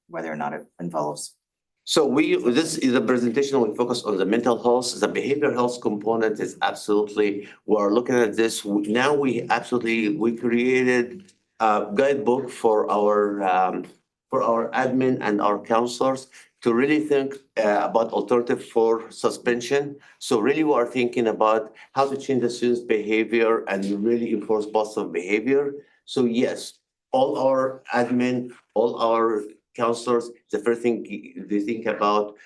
whether or not it involves? So this is a presentation, we focus on the mental health. The behavioral health component is absolutely, we're looking at this. Now we created a guidebook for our admin and our counselors to really think about alternative for suspension. So really we are thinking about how to change the students' behavior and really enforce positive behavior. So yes, all our admin, all our counselors, the first thing they think about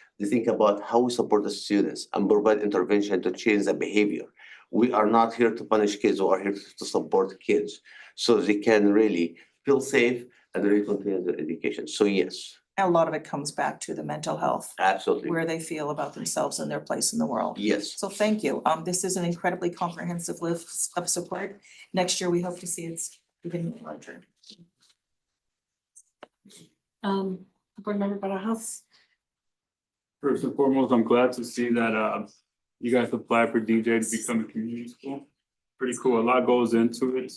how we support the students and provide intervention to change the behavior. We are not here to punish kids, we are here to support kids so they can really feel safe and really continue their education. So yes. A lot of it comes back to the mental health. Absolutely. Where they feel about themselves and their place in the world. Yes. So thank you. This is an incredibly comprehensive list of support. Next year, we hope to see it's even larger. Board Member Barajas? First and foremost, I'm glad to see that you guys applied for DJ to become a community school. Pretty cool. A lot goes into it.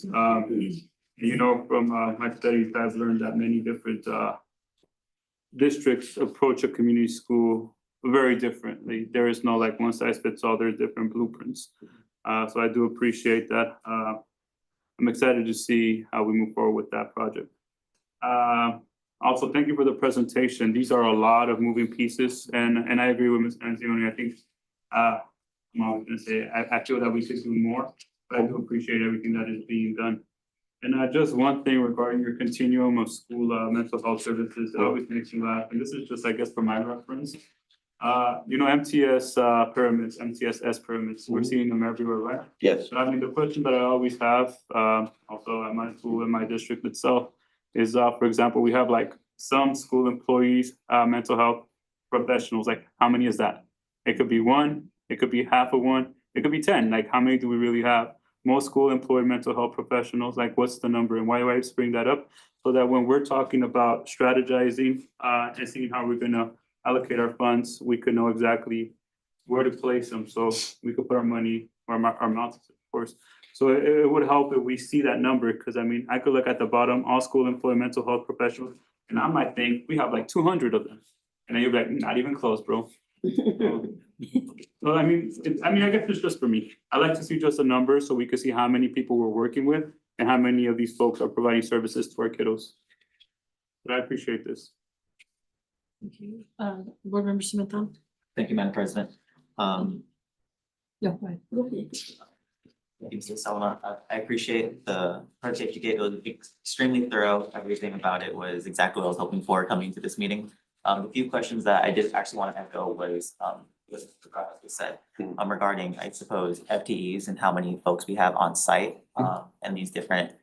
From my studies, I've learned that many different districts approach a community school very differently. There is no like one size fits all. There's different blueprints. So I do appreciate that. I'm excited to see how we move forward with that project. Also, thank you for the presentation. These are a lot of moving pieces, and I agree with Ms. Anzioni. I think, I'm always gonna say, I feel that we could do more, but I do appreciate everything that is being done. And just one thing regarding your continuum of school mental health services, it always makes me laugh, and this is just, I guess, for my reference. You know, MTS pyramids, MTSS pyramids, we're seeing them everywhere, right? Yes. So I mean, the question that I always have, also at my school, in my district itself, is, for example, we have like some school employees, mental health professionals, like how many is that? It could be one, it could be half of one, it could be 10, like how many do we really have? Most school employed mental health professionals, like what's the number, and why do I just bring that up? So that when we're talking about strategizing, and seeing how we're gonna allocate our funds, we could know exactly where to place them, so we could put our money, or our mouths, of course. So it would help if we see that number, because I mean, I could look at the bottom, all school employed mental health professionals, and I might think we have like 200 of them. And then you're like, not even close, bro. Well, I mean, I guess it's just for me. I like to see just a number so we can see how many people we're working with and how many of these folks are providing services to our kiddos. But I appreciate this. Board Member Smith, Thank you, Madam President. no, go ahead. Thank you, Mr. Salama. I appreciate the presentation you gave. It was extremely thorough. Everything about it was exactly what I was hoping for coming to this meeting. A few questions that I did actually want to echo was, what was said, regarding, I suppose, FTEs and how many folks we have on site, and these different,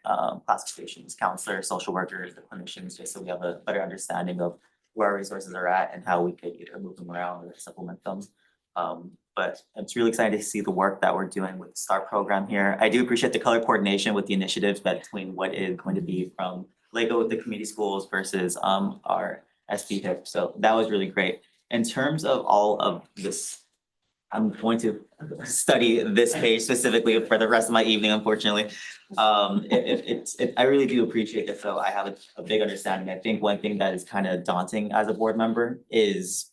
classifications, counselors, social workers, the clinicians, just so we have a better understanding of where our resources are at and how we could either move them around or supplement them. But it's really exciting to see the work that we're doing with the START program here. I do appreciate the color coordination with the initiatives between what is going to be from LEGO with the community schools versus our SB. So that was really great. In terms of all of this, I'm going to study this page specifically for the rest of my evening, unfortunately. I really do appreciate it, so I have a big understanding. I think one thing that is kind of daunting as a board member is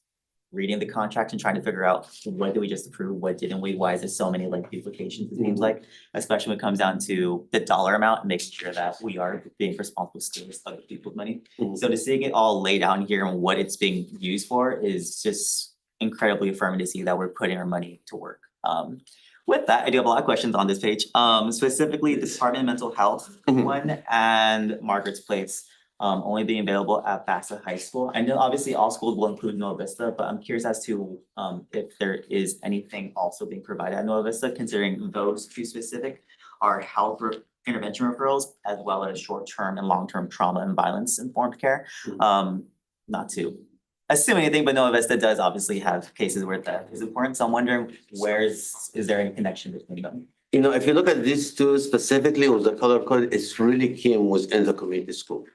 reading the contract and trying to figure out what did we just approve, what didn't we, why is there so many like duplications, it seems like, especially when it comes down to the dollar amount and making sure that we are being responsible stewards of other people's money. So to seeing it all laid out here and what it's being used for is just incredibly affirming to see that we're putting our money to work. With that, I do have a lot of questions on this page, specifically the Department of Mental Health one and Margaret's Place. Only being available at Bassett High School. I know obviously all schools will include Nova Vista, but I'm curious as to if there is anything also being provided at Nova Vista, considering those two specific are health intervention referrals, as well as short-term and long-term trauma and violence informed care. Not to assume anything, but Nova Vista does obviously have cases where that is important. So I'm wondering is there any connection between them? You know, if you look at these two specifically with the color code, it's really Kim was in the community school.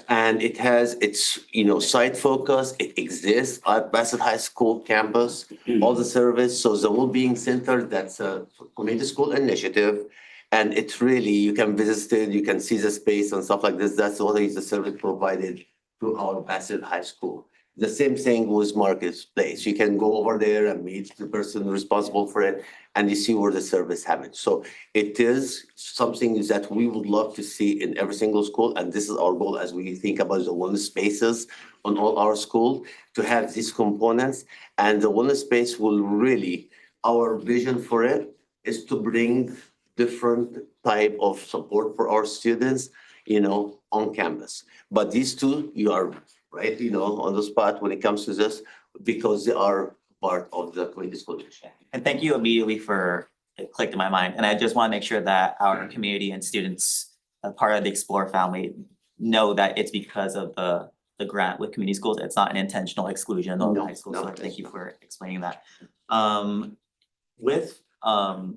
And it has its, site focus, it exists at Bassett High School campus, all the service. So the Wellbeing Center, that's a community school initiative. And it's really, you can visit it, you can see the space and stuff like this. That's what is the service provided to our Bassett High School. The same thing with Market's Place. You can go over there and meet the person responsible for it, and you see where the service happens. So it is something that we would love to see in every single school, and this is our goal as we think about the wellness spaces on all our schools, to have these components. And the wellness space will really, our vision for it is to bring different type of support for our students, on campus. But these two, you are right, on the spot when it comes to this, because they are part of the community school. And thank you immediately for it clicked in my mind. And I just want to make sure that our community and students, part of the Explore family, know that it's because of the grant with community schools. It's not an intentional exclusion of high school. So thank you for explaining that. With the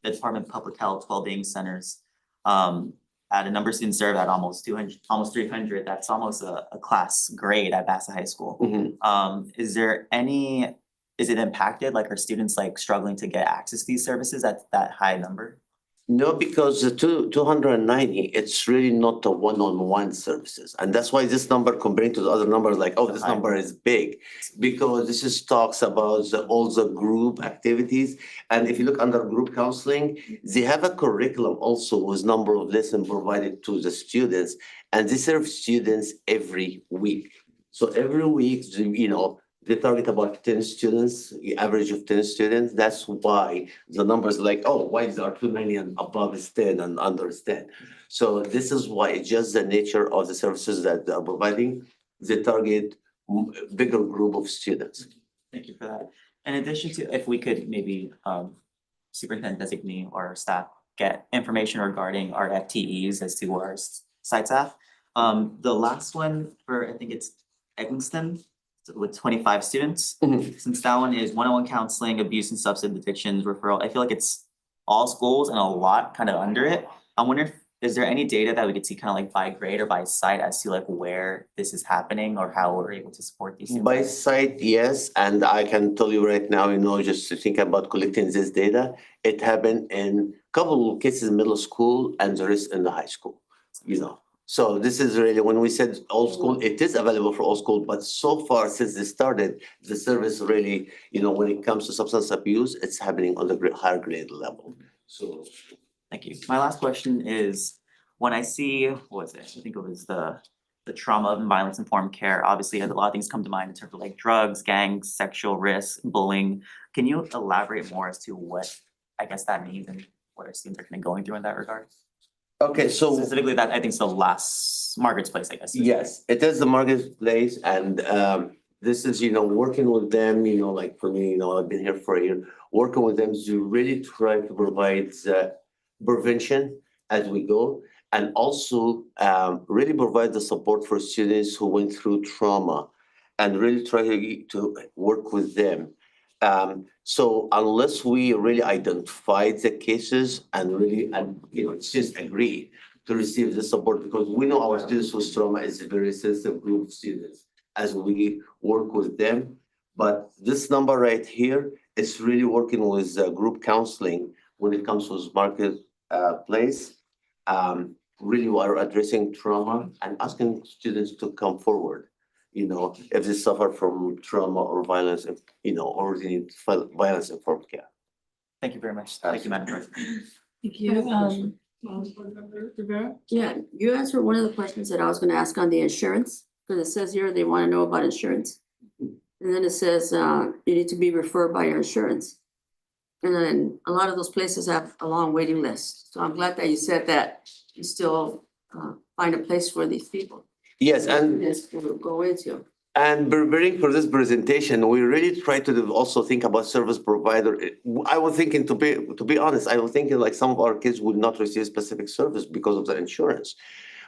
Department of Public Health Wellbeing Centers, at a number of students served at almost 200, almost 300, that's almost a class grade at Bassett High School. Is it impacted? Like, are students like struggling to get access to these services at that high number? No, because the 290, it's really not the one-on-one services. And that's why this number comparing to the other numbers, like, oh, this number is big. Because this is talks about all the group activities. And if you look under group counseling, they have a curriculum also with number of lessons provided to the students. And they serve students every week. So every week, they target about 10 students, the average of 10 students. That's why the numbers like, oh, why is there 290 and above is 10 and under is 10? So this is why it's just the nature of the services that they are providing. They target bigger group of students. Thank you for that. In addition to, if we could maybe superintendent designee or staff get information regarding our FTEs as to our site staff. The last one for, I think it's Eggleston with 25 students. Since that one is one-on-one counseling, abuse and substance addictions referral, I feel like it's all schools and a lot kind of under it. I'm wondering if is there any data that we could see kind of like by grade or by site as to like where this is happening or how we're able to support these students? By site, yes, and I can tell you right now, just to think about collecting this data, it happened in a couple of cases in middle school and the rest in the high school, So this is really, when we said all school, it is available for all school, but so far since they started, the service really, when it comes to substance abuse, it's happening on the higher grade level. So. Thank you. My last question is, when I see, what was it? I think it was the trauma and violence informed care. Obviously, a lot of things come to mind in terms of like drugs, gangs, sexual risk, bullying. Can you elaborate more as to what I guess that means and what our students are kind of going through in that regard? Okay, so. Specifically, that I think is the last Margaret's Place, I guess. Yes, it is the Marketplace, and this is, working with them, like for me, I've been here for a year, working with them to really try to provide prevention as we go, and also really provide the support for students who went through trauma, and really try to work with them. So unless we really identify the cases and really, just agree to receive the support, because we know our students with trauma is a very sensitive group of students as we work with them. But this number right here is really working with group counseling when it comes to Marketplace. Really, we are addressing trauma and asking students to come forward. If they suffer from trauma or violence, or they need violence informed care. Thank you very much. Thank you, Madam Director. Thank you. Board Member Rivera? Yeah, you answered one of the questions that I was gonna ask on the insurance, because it says here they wanna know about insurance. And then it says, you need to be referred by your insurance. And then a lot of those places have a long waiting list. So I'm glad that you said that you still find a place for these people. Yes, and Yes, to go into. And preparing for this presentation, we really try to also think about service provider. I was thinking, to be honest, I was thinking like some of our kids would not receive specific service because of the insurance.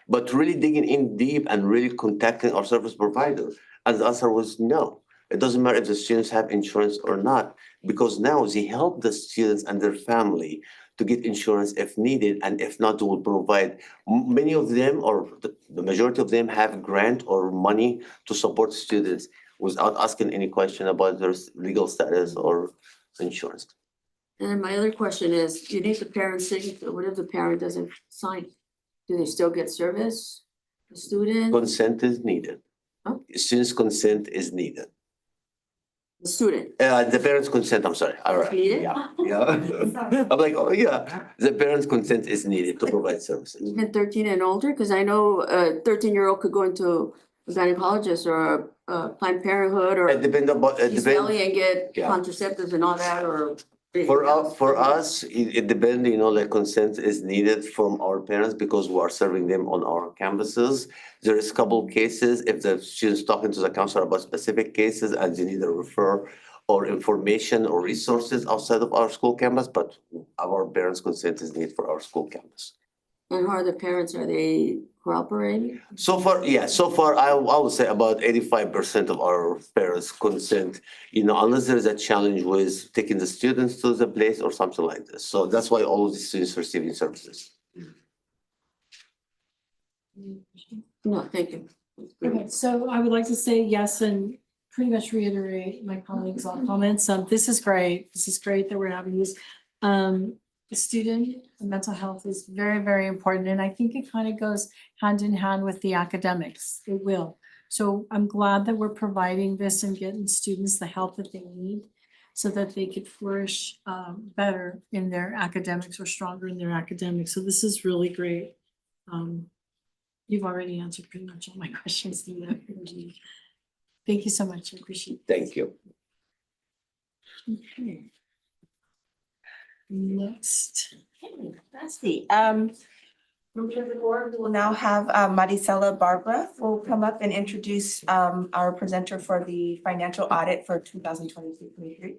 But really digging in deep and really contacting our service provider, and the answer was no. It doesn't matter if the students have insurance or not, because now they help the students and their family to get insurance if needed, and if not, they will provide. Many of them, or the majority of them, have grant or money to support students without asking any question about their legal status or insurance. And my other question is, you need the parent's signature. What if the parent doesn't sign? Do they still get service? The student, Consent is needed. Huh? Students' consent is needed. the student. The parents' consent, I'm sorry. All right. Needed? Yeah. I'm like, oh, yeah, the parents' consent is needed to provide services. Even 13 and older, because I know a 13-year-old could go into a gynecologist or a Planned Parenthood or It depends about, it East depends. Valley and get Yeah. contraceptives and all that, or. For us, it depends, like consent is needed from our parents because we are serving them on our campuses. There is a couple cases, if the student's talking to the counselor about specific cases and they need a refer or information or resources outside of our school campus, but our parents' consent is needed for our school campus. And how are the parents? Are they cooperating? So far, yeah, I would say about 85% of our parents consent, unless there's a challenge with taking the students to the place or something like this. So that's why all of the students are receiving services. No, thank you. Okay, so I would like to say yes and pretty much reiterate my colleagues' all comments. This is great. This is great that we're having these. the student, the mental health is very, very important, and I think it kind of goes hand in hand with the academics. It will. So I'm glad that we're providing this and getting students the help that they need so that they could flourish better in their academics or stronger in their academics. So this is really great. You've already answered pretty much all my questions. Thank you so much. I appreciate it. Thank you. Okay. Next. Bessie, members of the board, we will now have Maricela Barbara will come up and introduce our presenter for the financial audit for 2022-23.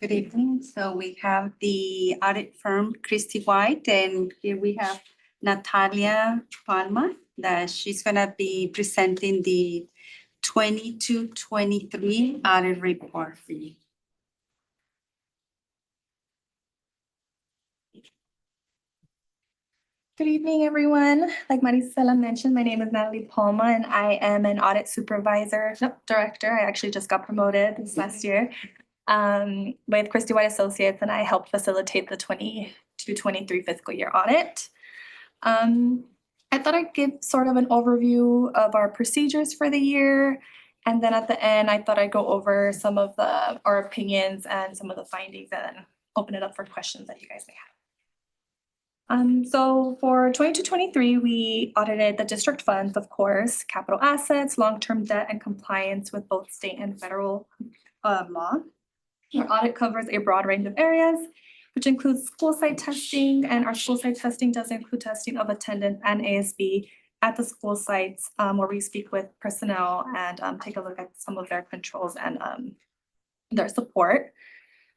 Good evening. So we have the audit firm Christie White, and here we have Natalia Palma, that she's gonna be presenting the 22-23 audit report for you. Good evening, everyone. Like Maricela mentioned, my name is Natalie Palma and I am an audit director. I actually just got promoted this last year with Christie White Associates, and I helped facilitate the 22-23 fiscal year audit. I thought I'd give sort of an overview of our procedures for the year. And then at the end, I thought I'd go over some of our opinions and some of the findings and then open it up for questions that you guys may have. So for 22-23, we audited the district funds, of course, capital assets, long-term debt, and compliance with both state and federal law. Our audit covers a broad range of areas, which includes school site testing, and our school site testing does include testing of attendance and ASB at the school sites, where we speak with personnel and take a look at some of their controls and their support.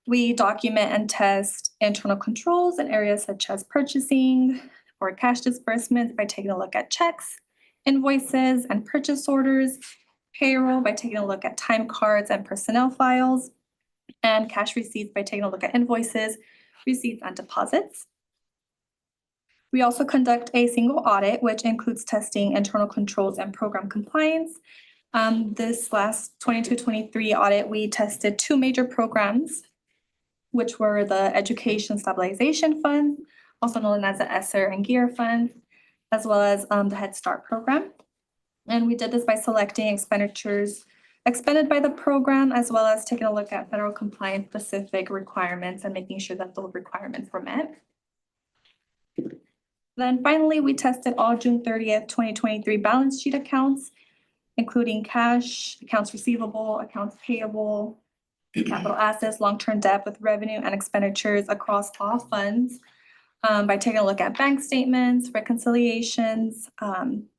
We document and test internal controls in areas such as purchasing or cash disbursements by taking a look at checks, invoices, and purchase orders, payroll by taking a look at time cards and personnel files, and cash receipts by taking a look at invoices, receipts, and deposits. We also conduct a single audit, which includes testing internal controls and program compliance. This last 22-23 audit, we tested two major programs, which were the Education Stabilization Fund, also known as the ESSER and GEAR Fund, as well as the Head Start program. And we did this by selecting expenditures expended by the program, as well as taking a look at federal compliance specific requirements and making sure that those requirements were met. Then finally, we tested all June 30th, 2023 balance sheet accounts, including cash, accounts receivable, accounts payable, capital assets, long-term debt with revenue and expenditures across all funds by taking a look at bank statements, reconciliations,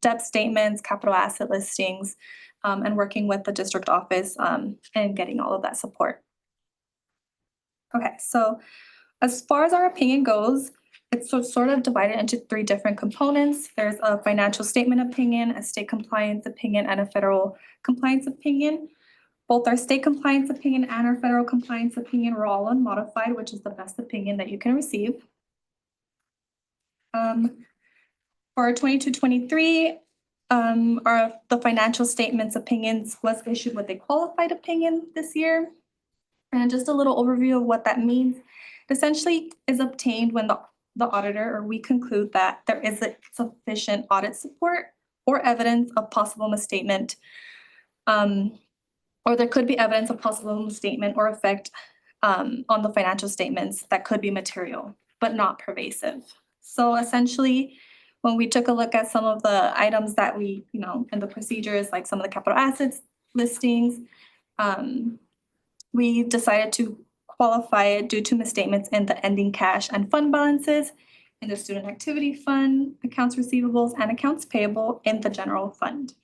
debt statements, capital asset listings, and working with the district office and getting all of that support. Okay, so as far as our opinion goes, it's sort of divided into three different components. There's a financial statement opinion, a state compliance opinion, and a federal compliance opinion. Both our state compliance opinion and our federal compliance opinion were all unmodified, which is the best opinion that you can receive. For 22-23, the financial statements opinions was issued with a qualified opinion this year. And just a little overview of what that means. It essentially is obtained when the auditor, or we conclude that there isn't sufficient audit support or evidence of possible misstatement, or there could be evidence of possible misstatement or effect on the financial statements that could be material, but not pervasive. So essentially, when we took a look at some of the items that we, in the procedures, like some of the capital assets listings, we decided to qualify it due to misstatements in the ending cash and fund balances in the student activity fund, accounts receivables, and accounts payable in the general fund.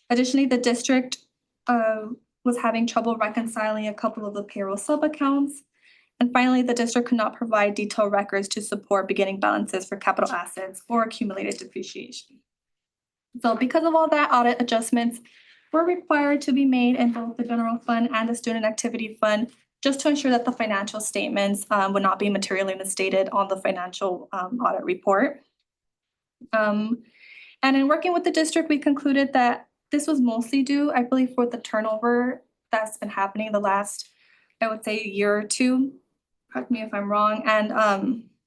Additionally, the district was having trouble reconciling a couple of the payroll sub-accounts. And finally, the district could not provide detailed records to support beginning balances for capital assets or accumulated depreciation. So because of all that, audit adjustments were required to be made in both the general fund and the student activity fund, just to ensure that the financial statements would not be materially misstated on the financial audit report. And in working with the district, we concluded that this was mostly due, I believe, for the turnover that's been happening the last, I would say, year or two. Correct me if I'm wrong, and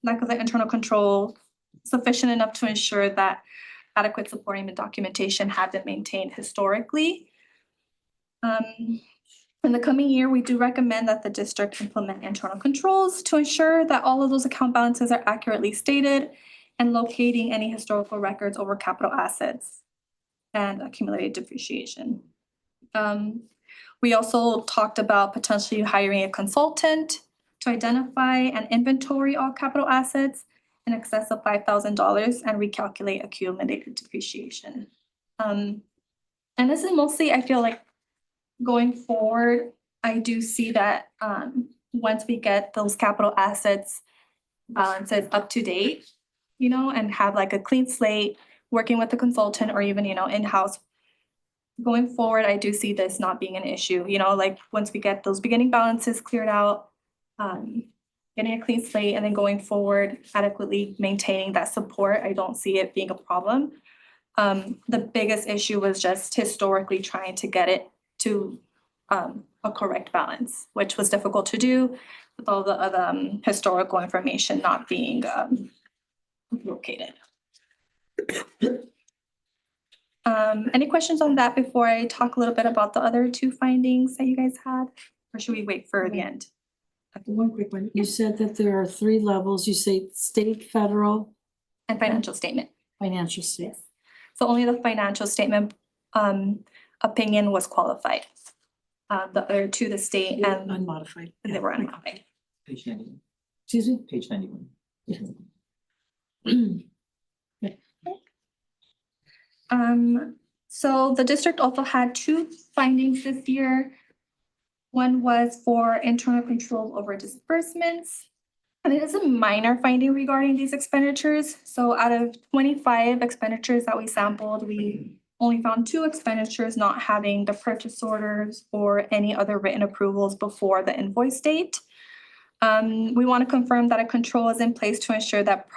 lack of the internal control sufficient enough to ensure that adequate supporting and documentation had been maintained historically. In the coming year, we do recommend that the district implement internal controls to ensure that all of those account balances are accurately stated and locating any historical records over capital assets and accumulated depreciation. We also talked about potentially hiring a consultant to identify and inventory all capital assets in excess of $5,000 and recalculate accumulated depreciation. And this is mostly, I feel like, going forward, I do see that once we get those capital assets balances up to date, and have like a clean slate, working with a consultant or even, in-house. Going forward, I do see this not being an issue, like once we get those beginning balances cleared out, getting a clean slate and then going forward adequately maintaining that support, I don't see it being a problem. The biggest issue was just historically trying to get it to a correct balance, which was difficult to do with all the other historical information not being located. Any questions on that before I talk a little bit about the other two findings that you guys had? Or should we wait for the end? One quick one. You said that there are 3 levels. You say state, federal, And financial statement. financial state. So only the financial statement opinion was qualified. The other two, the state and Unmodified. they were unmodified. Page 91. Excuse me? Page 91. So the district also had 2 findings this year. One was for internal control over disbursements. And it is a minor finding regarding these expenditures. So out of 25 expenditures that we sampled, we only found 2 expenditures not having the purchase orders or any other written approvals before the invoice date. We want to confirm that a control is in place to ensure that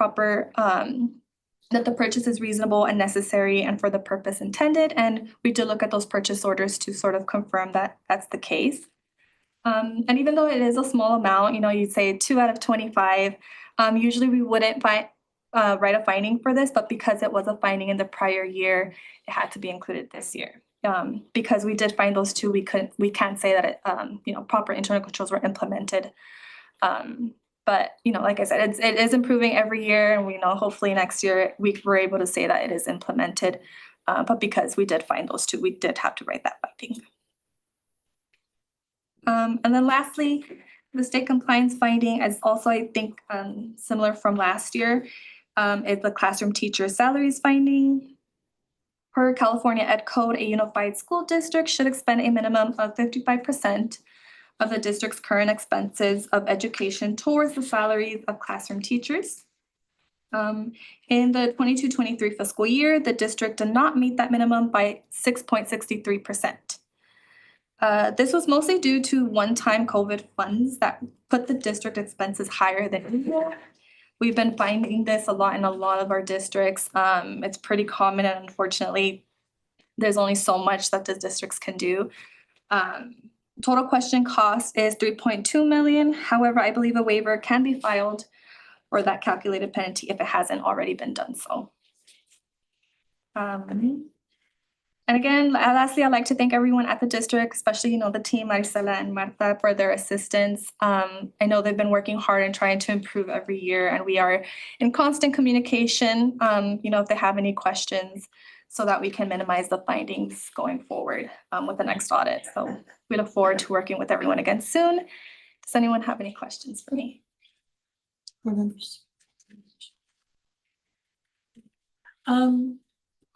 that the purchase is reasonable and necessary and for the purpose intended. And we did look at those purchase orders to sort of confirm that that's the case. And even though it is a small amount, you'd say 2 out of 25, usually we wouldn't write a finding for this, but because it was a finding in the prior year, it had to be included this year. Because we did find those 2, we can't say that proper internal controls were implemented. But like I said, it is improving every year, and we know hopefully next year we're able to say that it is implemented. But because we did find those 2, we did have to write that finding. And then lastly, the state compliance finding is also, I think, similar from last year, is the classroom teacher salaries finding. Per California Ed Code, a unified school district should expend a minimum of 55% of the district's current expenses of education towards the salaries of classroom teachers. In the 22-23 fiscal year, the district did not meet that minimum by 6.63%. This was mostly due to one-time COVID funds that put the district expenses higher than usual. We've been finding this a lot in a lot of our districts. It's pretty common, and unfortunately, there's only so much that the districts can do. Total question cost is $3.2 million. However, I believe a waiver can be filed for that calculated penalty if it hasn't already been done so. And again, lastly, I'd like to thank everyone at the district, especially, the team, Maricela and Martha, for their assistance. I know they've been working hard and trying to improve every year, and we are in constant communication, if they have any questions, so that we can minimize the findings going forward with the next audit. So we look forward to working with everyone again soon. Does anyone have any questions for me?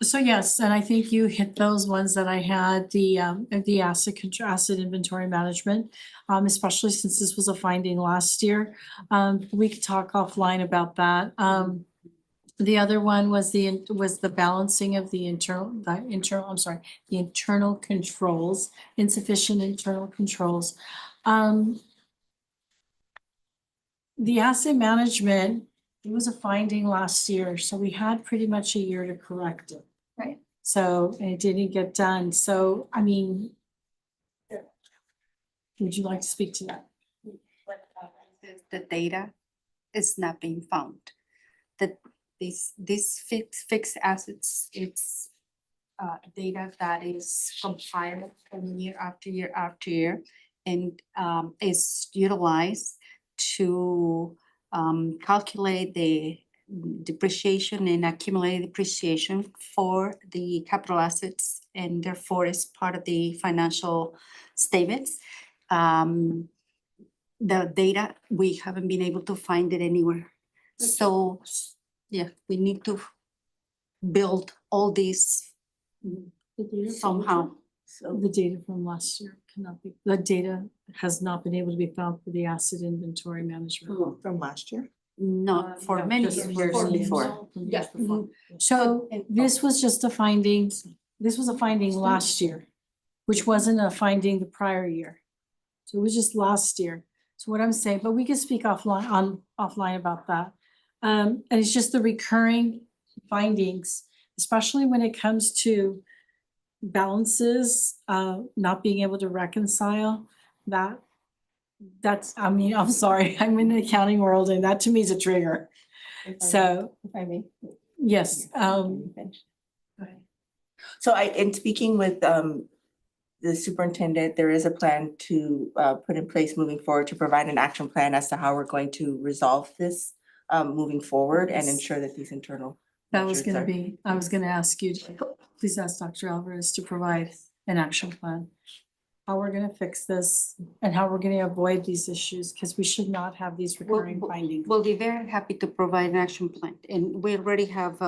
So yes, and I think you hit those ones that I had, the asset inventory management, especially since this was a finding last year. We could talk offline about that. The other one was the balancing of the internal controls, insufficient internal controls. The asset management, it was a finding last year, so we had pretty much a year to correct it. Right. So, and it didn't get done. So, I mean, would you like to speak to that? The data is not being found. That this fixed assets, it's data that is compiled from year after year after year and is utilized to calculate the depreciation and accumulated depreciation for the capital assets, and therefore is part of the financial statements. The data, we haven't been able to find it anywhere. So, yeah, we need to build all these somehow. So the data from last year cannot be, the data has not been able to be found for the asset inventory management. From last year? Not for many Just years. years before. from Yeah. years before. So this was just a finding, this was a finding last year, which wasn't a finding the prior year. So it was just last year. So what I'm saying, but we can speak offline about that. And it's just the recurring findings, especially when it comes to balances, not being able to reconcile that's, I mean, I'm sorry, I'm in the accounting world and that to me is a trigger. So, If I may. yes, So in speaking with the superintendent, there is a plan to put in place moving forward to provide an action plan as to how we're going to resolve this moving forward and Yes. ensure that these internal that was measures gonna are- be, I was gonna ask you, please ask Dr. Alvarez to provide an action plan. How we're gonna fix this and how we're gonna avoid these issues, because we should not have these recurring findings. We'll be very happy to provide an action plan, and we already have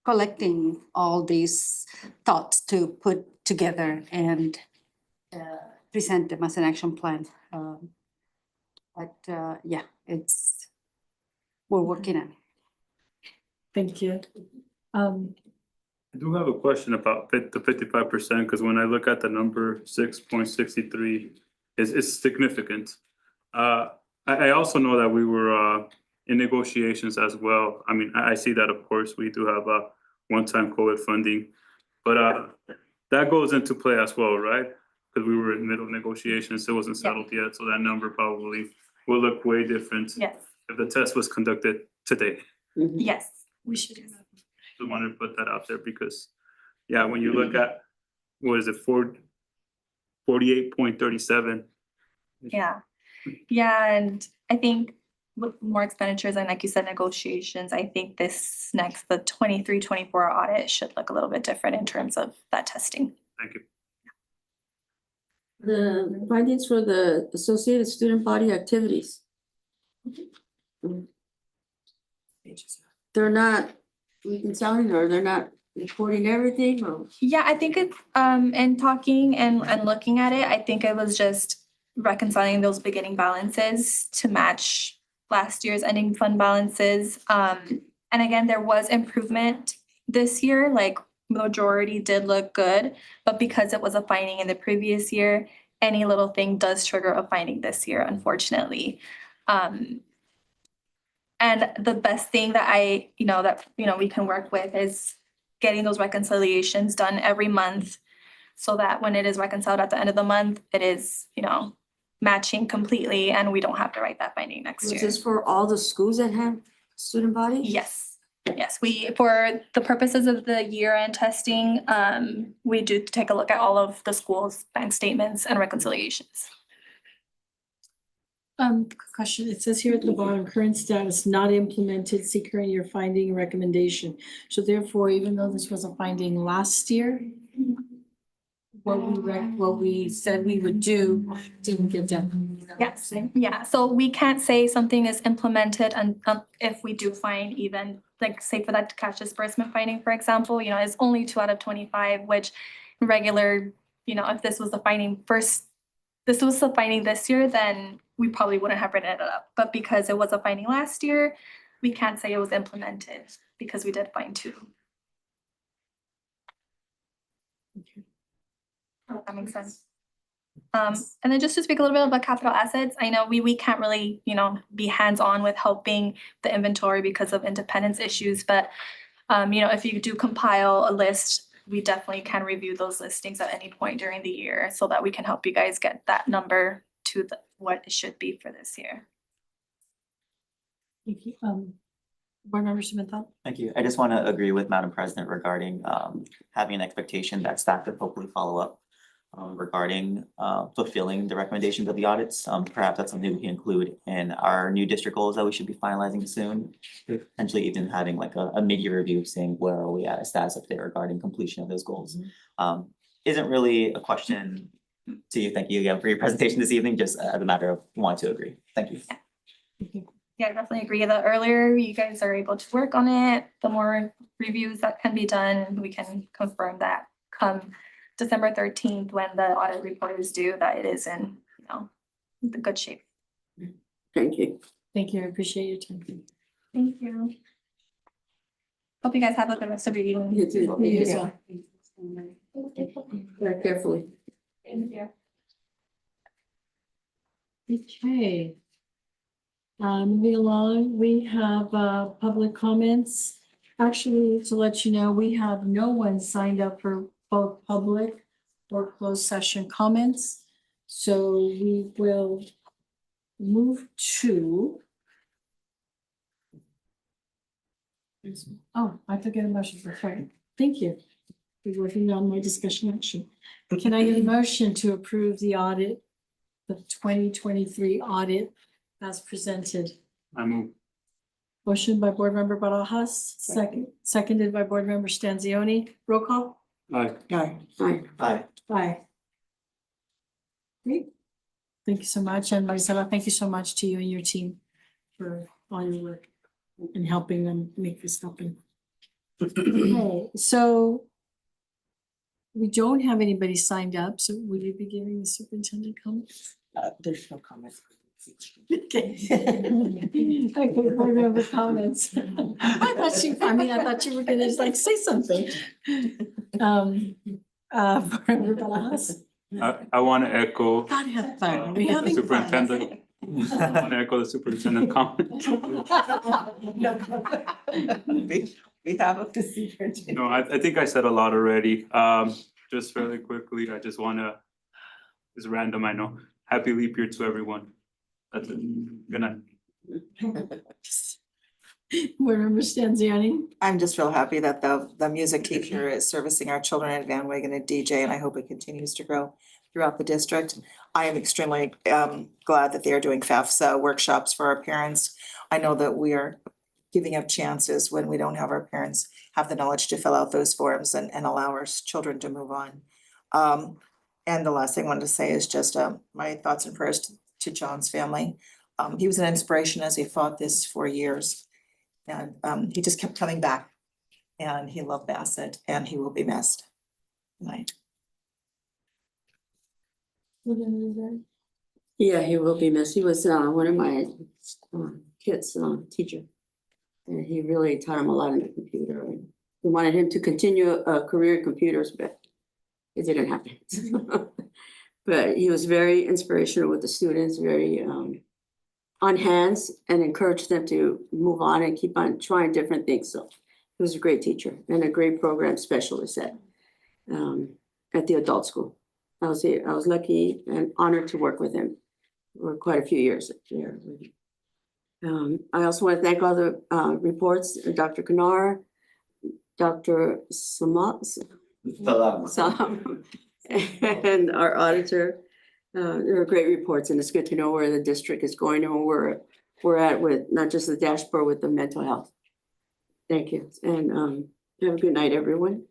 collecting all these thoughts to put together and present them as an action plan. But yeah, we're working on it. Thank you. I do have a question about the 55%, because when I look at the number 6.63, it's significant. I also know that we were in negotiations as well. I mean, I see that, of course, we do have a one-time COVID funding, but that goes into play as well, right? Because we were in the middle of negotiations, it wasn't settled yet, so that number probably will look way different Yes, if the test was conducted today. yes. We should do that. Just wanted to put that out there because, yeah, when you look at, what is it, 48.37? Yeah, yeah, and I think with more expenditures and like you said, negotiations, I think the 23-24 audit should look a little bit different in terms of that testing. Thank you. The findings for the associated student body activities. They're not reconciling, or they're not reporting everything, or? Yeah, I think it's, in talking and looking at it, I think it was just reconciling those beginning balances to match last year's ending fund balances. And again, there was improvement this year, like majority did look good, but because it was a finding in the previous year, any little thing does trigger a finding this year, unfortunately. And the best thing that we can work with is getting those reconciliations done every month so that when it is reconciled at the end of the month, it is, matching completely and we don't have to write that finding next Is year. this for all the schools that have student body? Yes, for the purposes of the year-end testing, we do take a look at all of the schools' bank statements and reconciliations. Question, it says here at the bottom, current status not implemented, see current year finding recommendation. So therefore, even though this was a finding last year, what we said we would do didn't get done. Yes, yeah, so we can't say something is implemented and if we do find even, like, say for that cash disbursement finding, for example, it's only 2 out of 25, which regular, if this was the finding this year, then we probably wouldn't have written it up. But because it was a finding last year, we can't say it was implemented because we did find 2. Hope that makes sense. And then just to speak a little bit about capital assets, I know we can't really, be hands-on with helping the inventory because of independence issues, but If you do compile a list, we definitely can review those listings at any point during the year so that we can help you guys get that number to what it should be for this year. Thank you. Board Member Pimentel? Thank you. I just want to agree with Madam President regarding having an expectation that staff could hopefully follow up regarding fulfilling the recommendations of the audits. Perhaps that's something we can include in our new district goals that we should be finalizing soon. Potentially even having like a mid-year review saying where are we at a status update regarding completion of those goals. Isn't really a question to you. Thank you again for your presentation this evening, just as a matter of wanting to agree. Thank you. Yeah, I definitely agree. The earlier you guys are able to work on it, the more reviews that can be done. We can confirm that come December 13th, when the audit report is due, that it is in, the good shape. Thank you. Thank you. I appreciate your time. Thank you. Hope you guys have a good rest of your evening. You too. You as well. Very carefully. Thank you. Okay. Moving along, we have public comments. Actually, to let you know, we have no one signed up for both public or closed session comments. So we will move to. Oh, I have to get a motion for second. Thank you. We're working on my discussion action. Can I get a motion to approve the audit, the 2023 audit as presented? I move. Motion by Board Member Barajas, seconded by Board Member Stanzioni. Roll call? Aye. Aye. Aye. Aye. Aye. Great. Thank you so much. And Maricela, thank you so much to you and your team for all your work and helping them make this happen. Okay, so we don't have anybody signed up, so will you be giving the superintendent comments? There's no comments. Okay. Okay, board member comments. I thought you were gonna like say something. Board member Barajas. I want to echo God, have fun. We having fun. superintendent. I want to echo the superintendent comment. We have a procedure. No, I think I said a lot already. Just really quickly, I just want to, it's random, I know. Happy leap year to everyone. That's it. Good night. Board member Stanziani. I'm just real happy that the music teacher is servicing our children at Van Wagen and DJ, and I hope it continues to grow throughout the district. I am extremely glad that they are doing FAFSA workshops for our parents. I know that we are giving up chances when we don't have our parents have the knowledge to fill out those forms and allow our children to move on. And the last thing I wanted to say is just my thoughts and prayers to John's family. He was an inspiration as he fought this for years. And he just kept coming back, and he loved Bassett, and he will be missed. Right. Yeah, he will be missed. He was one of my kids' teacher. And he really taught him a lot on the computer. And we wanted him to continue a career in computers, but it didn't happen. But he was very inspirational with the students, very on hands, and encouraged them to move on and keep on trying different things. So he was a great teacher and a great program specialist at the adult school. I was lucky and honored to work with him for quite a few years there. I also want to thank all the reports, Dr. Kanar, Dr. Salam, and our auditor. There are great reports, and it's good to know where the district is going and where we're at with not just the dashboard, with the mental health. Thank you, and have a good night, everyone.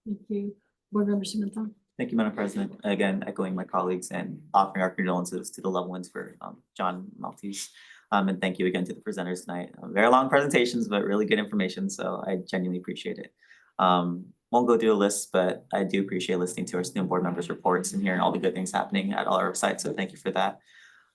Thank you. Board member Pimentel. Thank you, Madam President. Again, echoing my colleagues and offering our condolences to the loved ones for John Maltese. And thank you again to the presenters tonight. Very long presentations, but really good information. So I genuinely appreciate it. Won't go through a list, but I do appreciate listening to our student board members' reports and hearing all the good things happening at all our sites. So thank you for that.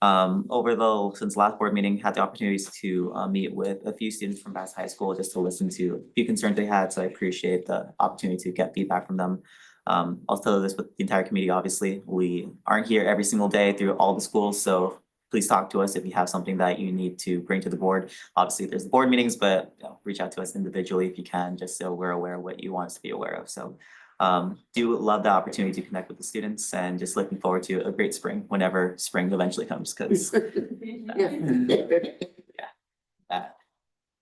Since last board meeting, had the opportunities to meet with a few students from Bassett High School just to listen to a few concerns they had. So I appreciate the opportunity to get feedback from them. I'll tell this with the entire committee, obviously, we aren't here every single day through all the schools. So please talk to us if you have something that you need to bring to the board. Obviously, there's the board meetings, but reach out to us individually if you can, just so we're aware of what you want us to be aware of. So do love the opportunity to connect with the students and just looking forward to a great spring whenever spring eventually comes, because what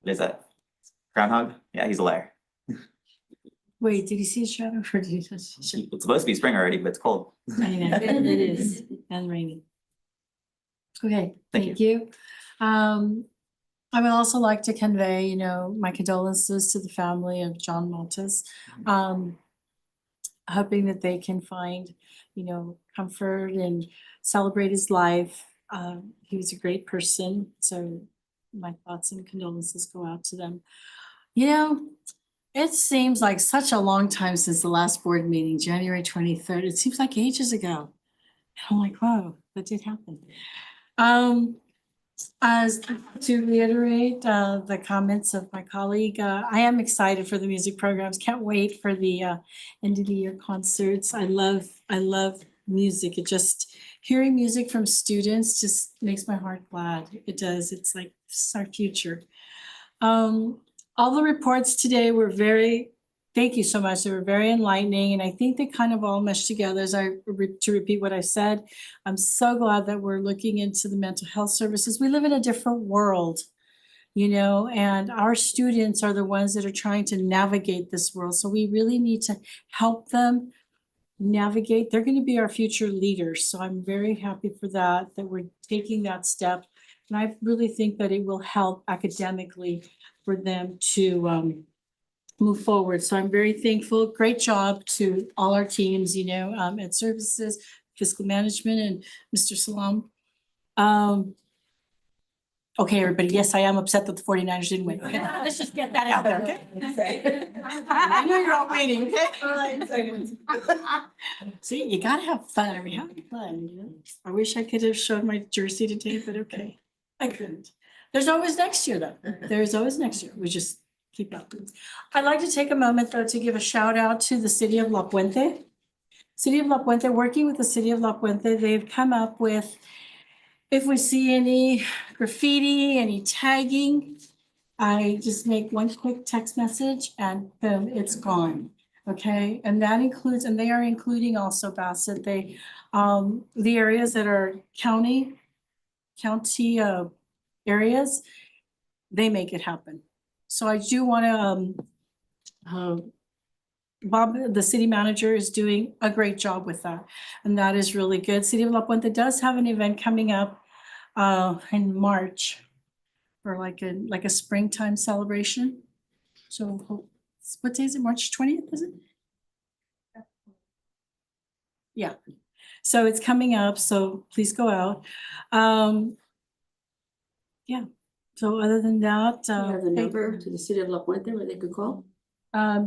is that? Groundhog? Yeah, he's a liar. Wait, did you see a shadow or did you just? It's supposed to be spring already, but it's cold. I know, it is, and rainy. Okay, Thank thank you. I would also like to convey, you know, my condolences to the family of John Maltas. Hoping that they can find, you know, comfort and celebrate his life. He was a great person, so my thoughts and condolences go out to them. You know, it seems like such a long time since the last board meeting, January 23rd. It seems like ages ago. I'm like, wow, that did happen. As to reiterate the comments of my colleague, I am excited for the music programs. Can't wait for the end of the year concerts. I love music. It just, hearing music from students just makes my heart glad. It does. It's like, it's our future. All the reports today were thank you so much. They were very enlightening, and I think they kind of all mesh together. As to repeat what I said, I'm so glad that we're looking into the mental health services. We live in a different world, you know, and our students are the ones that are trying to navigate this world. So we really need to help them navigate. They're going to be our future leaders. So I'm very happy for that we're taking that step. And I really think that it will help academically for them to move forward. So I'm very thankful. Great job to all our teams, you know, Ed Services, Fiscal Management, and Mr. Salam. Okay, everybody, yes, I am upset that the 49ers didn't win. Okay, let's just get that out there, okay? I know you're all waiting, okay? See, you gotta have fun. We have fun, you know? I wish I could have showed my jersey today, but okay, I couldn't. There's always next year, though. There's always next year. We just keep up. I'd like to take a moment, though, to give a shout out to the city of La Puente. City of La Puente, working with the city of La Puente, they've come up with, if we see any graffiti, any tagging, I just make one quick text message and boom, it's gone. Okay, and that includes, and they are including also Bassett, the areas that are county areas, they make it happen. So I do want to, Bob, the city manager, is doing a great job with that. And that is really good. City of La Puente does have an event coming up in March for like a springtime celebration. So what day is it? March 20th, is it? Yeah. So it's coming up, so please go out. Yeah. So other than that, You have the number to the city of La Puente where they could call?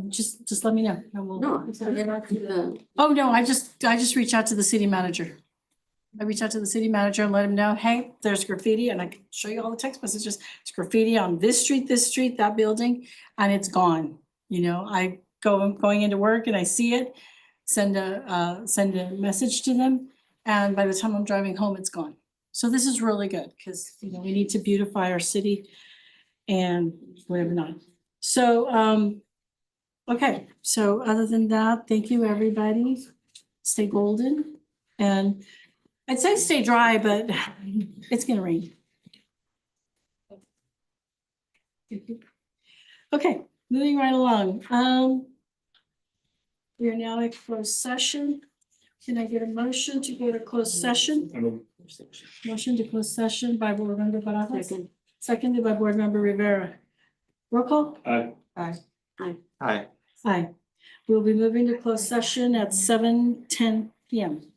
just let me know. And we'll. No, they're not to the. Oh, no, I just reach out to the city manager. I reach out to the city manager and let him know, hey, there's graffiti, and I can show you all the text messages. It's graffiti on this street, that building, and it's gone. You know, I'm going into work and I see it, send a message to them, and by the time I'm driving home, it's gone. So this is really good, because, you know, we need to beautify our city and whatever not. So, okay, so other than that, thank you, everybody. Stay golden, and I'd say stay dry, but it's gonna rain. Okay, moving right along. We are now at closed session. Can I get a motion to go to closed session? Motion to close session by Board Member Barajas. Second. Seconded by Board Member Rivera. Roll call? Aye. Aye. Hi. Aye. We'll be moving to closed session at 7:10 PM.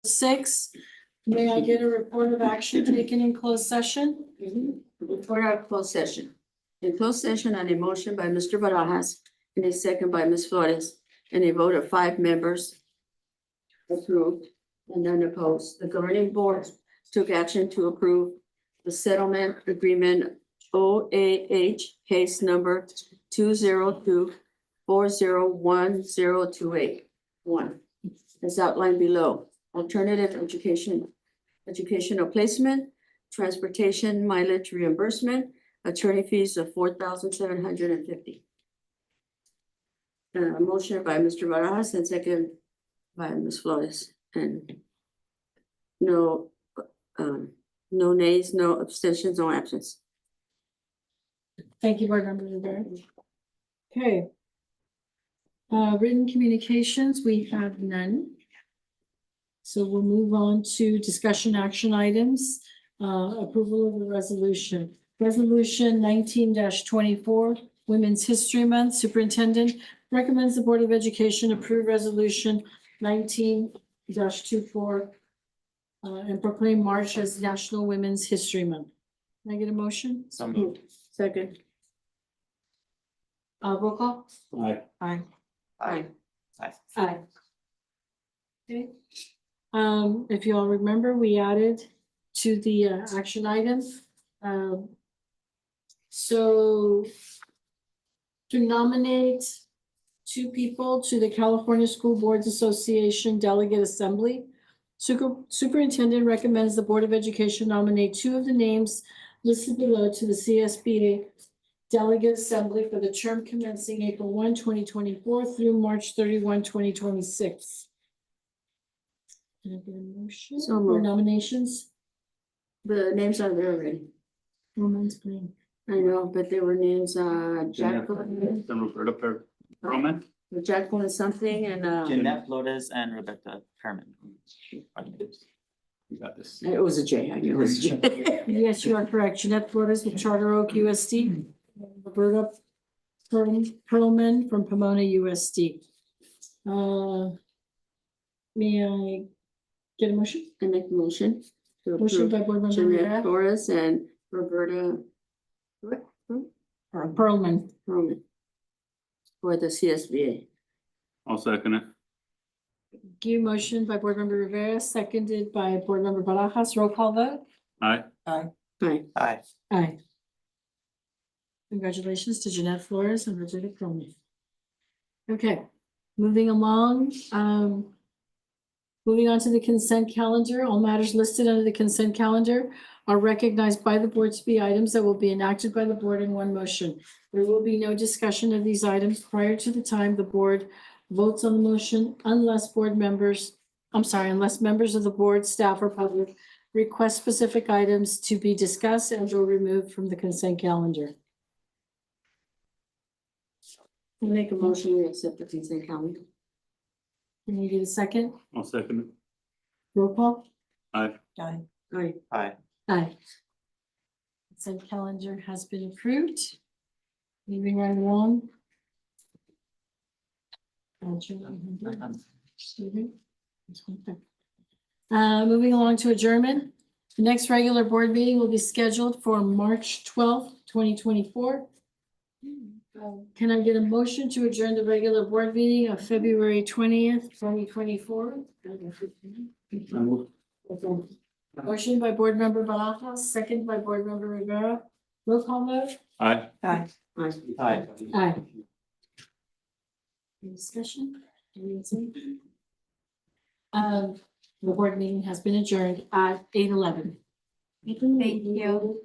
6. May I get a report of action taken in closed session? Report out of closed session. In closed session, on a motion by Mr. Barajas and a second by Ms. Flores, and a vote of 5 members approved and none opposed. The governing board took action to approve the settlement agreement OAH case number 202401028. 1, as outlined below. Alternative educational placement, transportation mileage reimbursement, attorney fees of $4,750. Motion by Mr. Barajas and second by Ms. Flores, and no nays, no abstentions, no absence. Thank you, Board Member Rivera. Okay. Written communications, we have none. So we'll move on to discussion action items. Approval of the resolution. Resolution 19-24, Women's History Month. Superintendent recommends the Board of Education approve resolution 19-24 and proclaim March as National Women's History Month. Can I get a motion? So moved. Second. Roll call? Aye. Aye. Aye. Aye. Aye. Okay. If you all remember, we added to the action items. So to nominate 2 people to the California School Boards Association Delegate Assembly, Superintendent recommends the Board of Education nominate 2 of the names listed below to the CSBA Delegate Assembly for the term commencing April 1, 2024 through March 31, 2026. Can I get a motion So for moved. nominations? The names are there already. Women's Green. I know, but there were names, Jacqueline, Then Roberta Perlman. Jacqueline something and, Jeanette Flores and Rebecca Kerman. You got this. it was a J, I knew it was a J. Yes, you are correct. Jeanette Flores with Charter Oak USD. Roberta Perlman from Pomona USD. May I get a motion? I make the motion to Motion approve by Board Member Jeanette Rivera. Flores and Roberta Perlman. Roman for the CSBA. I'll second it. Give motion by Board Member Rivera, seconded by Board Member Barajas. Roll call vote. Aye. Aye. Aye. Aye. Congratulations to Jeanette Flores and Roberta Perlman. Okay, moving along, moving on to the consent calendar. All matters listed under the consent calendar are recognized by the board to be items that will be enacted by the board in one motion. There will be no discussion of these items prior to the time the board votes on the motion unless members of the board, staff, or public request specific items to be discussed and or removed from the consent calendar. I make a motion, we accept the consent calendar. Can you get a second? I'll second it. Roll call? Aye. Aye. Aye. Aye. Aye. Consent calendar has been approved. Moving right along. Moving along to adjournment. The next regular board meeting will be scheduled for March 12th, 2024. Can I get a motion to adjourn the regular board meeting of February 20th, 2024? Motion by Board Member Barajas, second by Board Member Rivera. Roll call vote? Aye. Aye. Aye. Aye. Aye. Any discussion? The board meeting has been adjourned at 8:11. Thank you.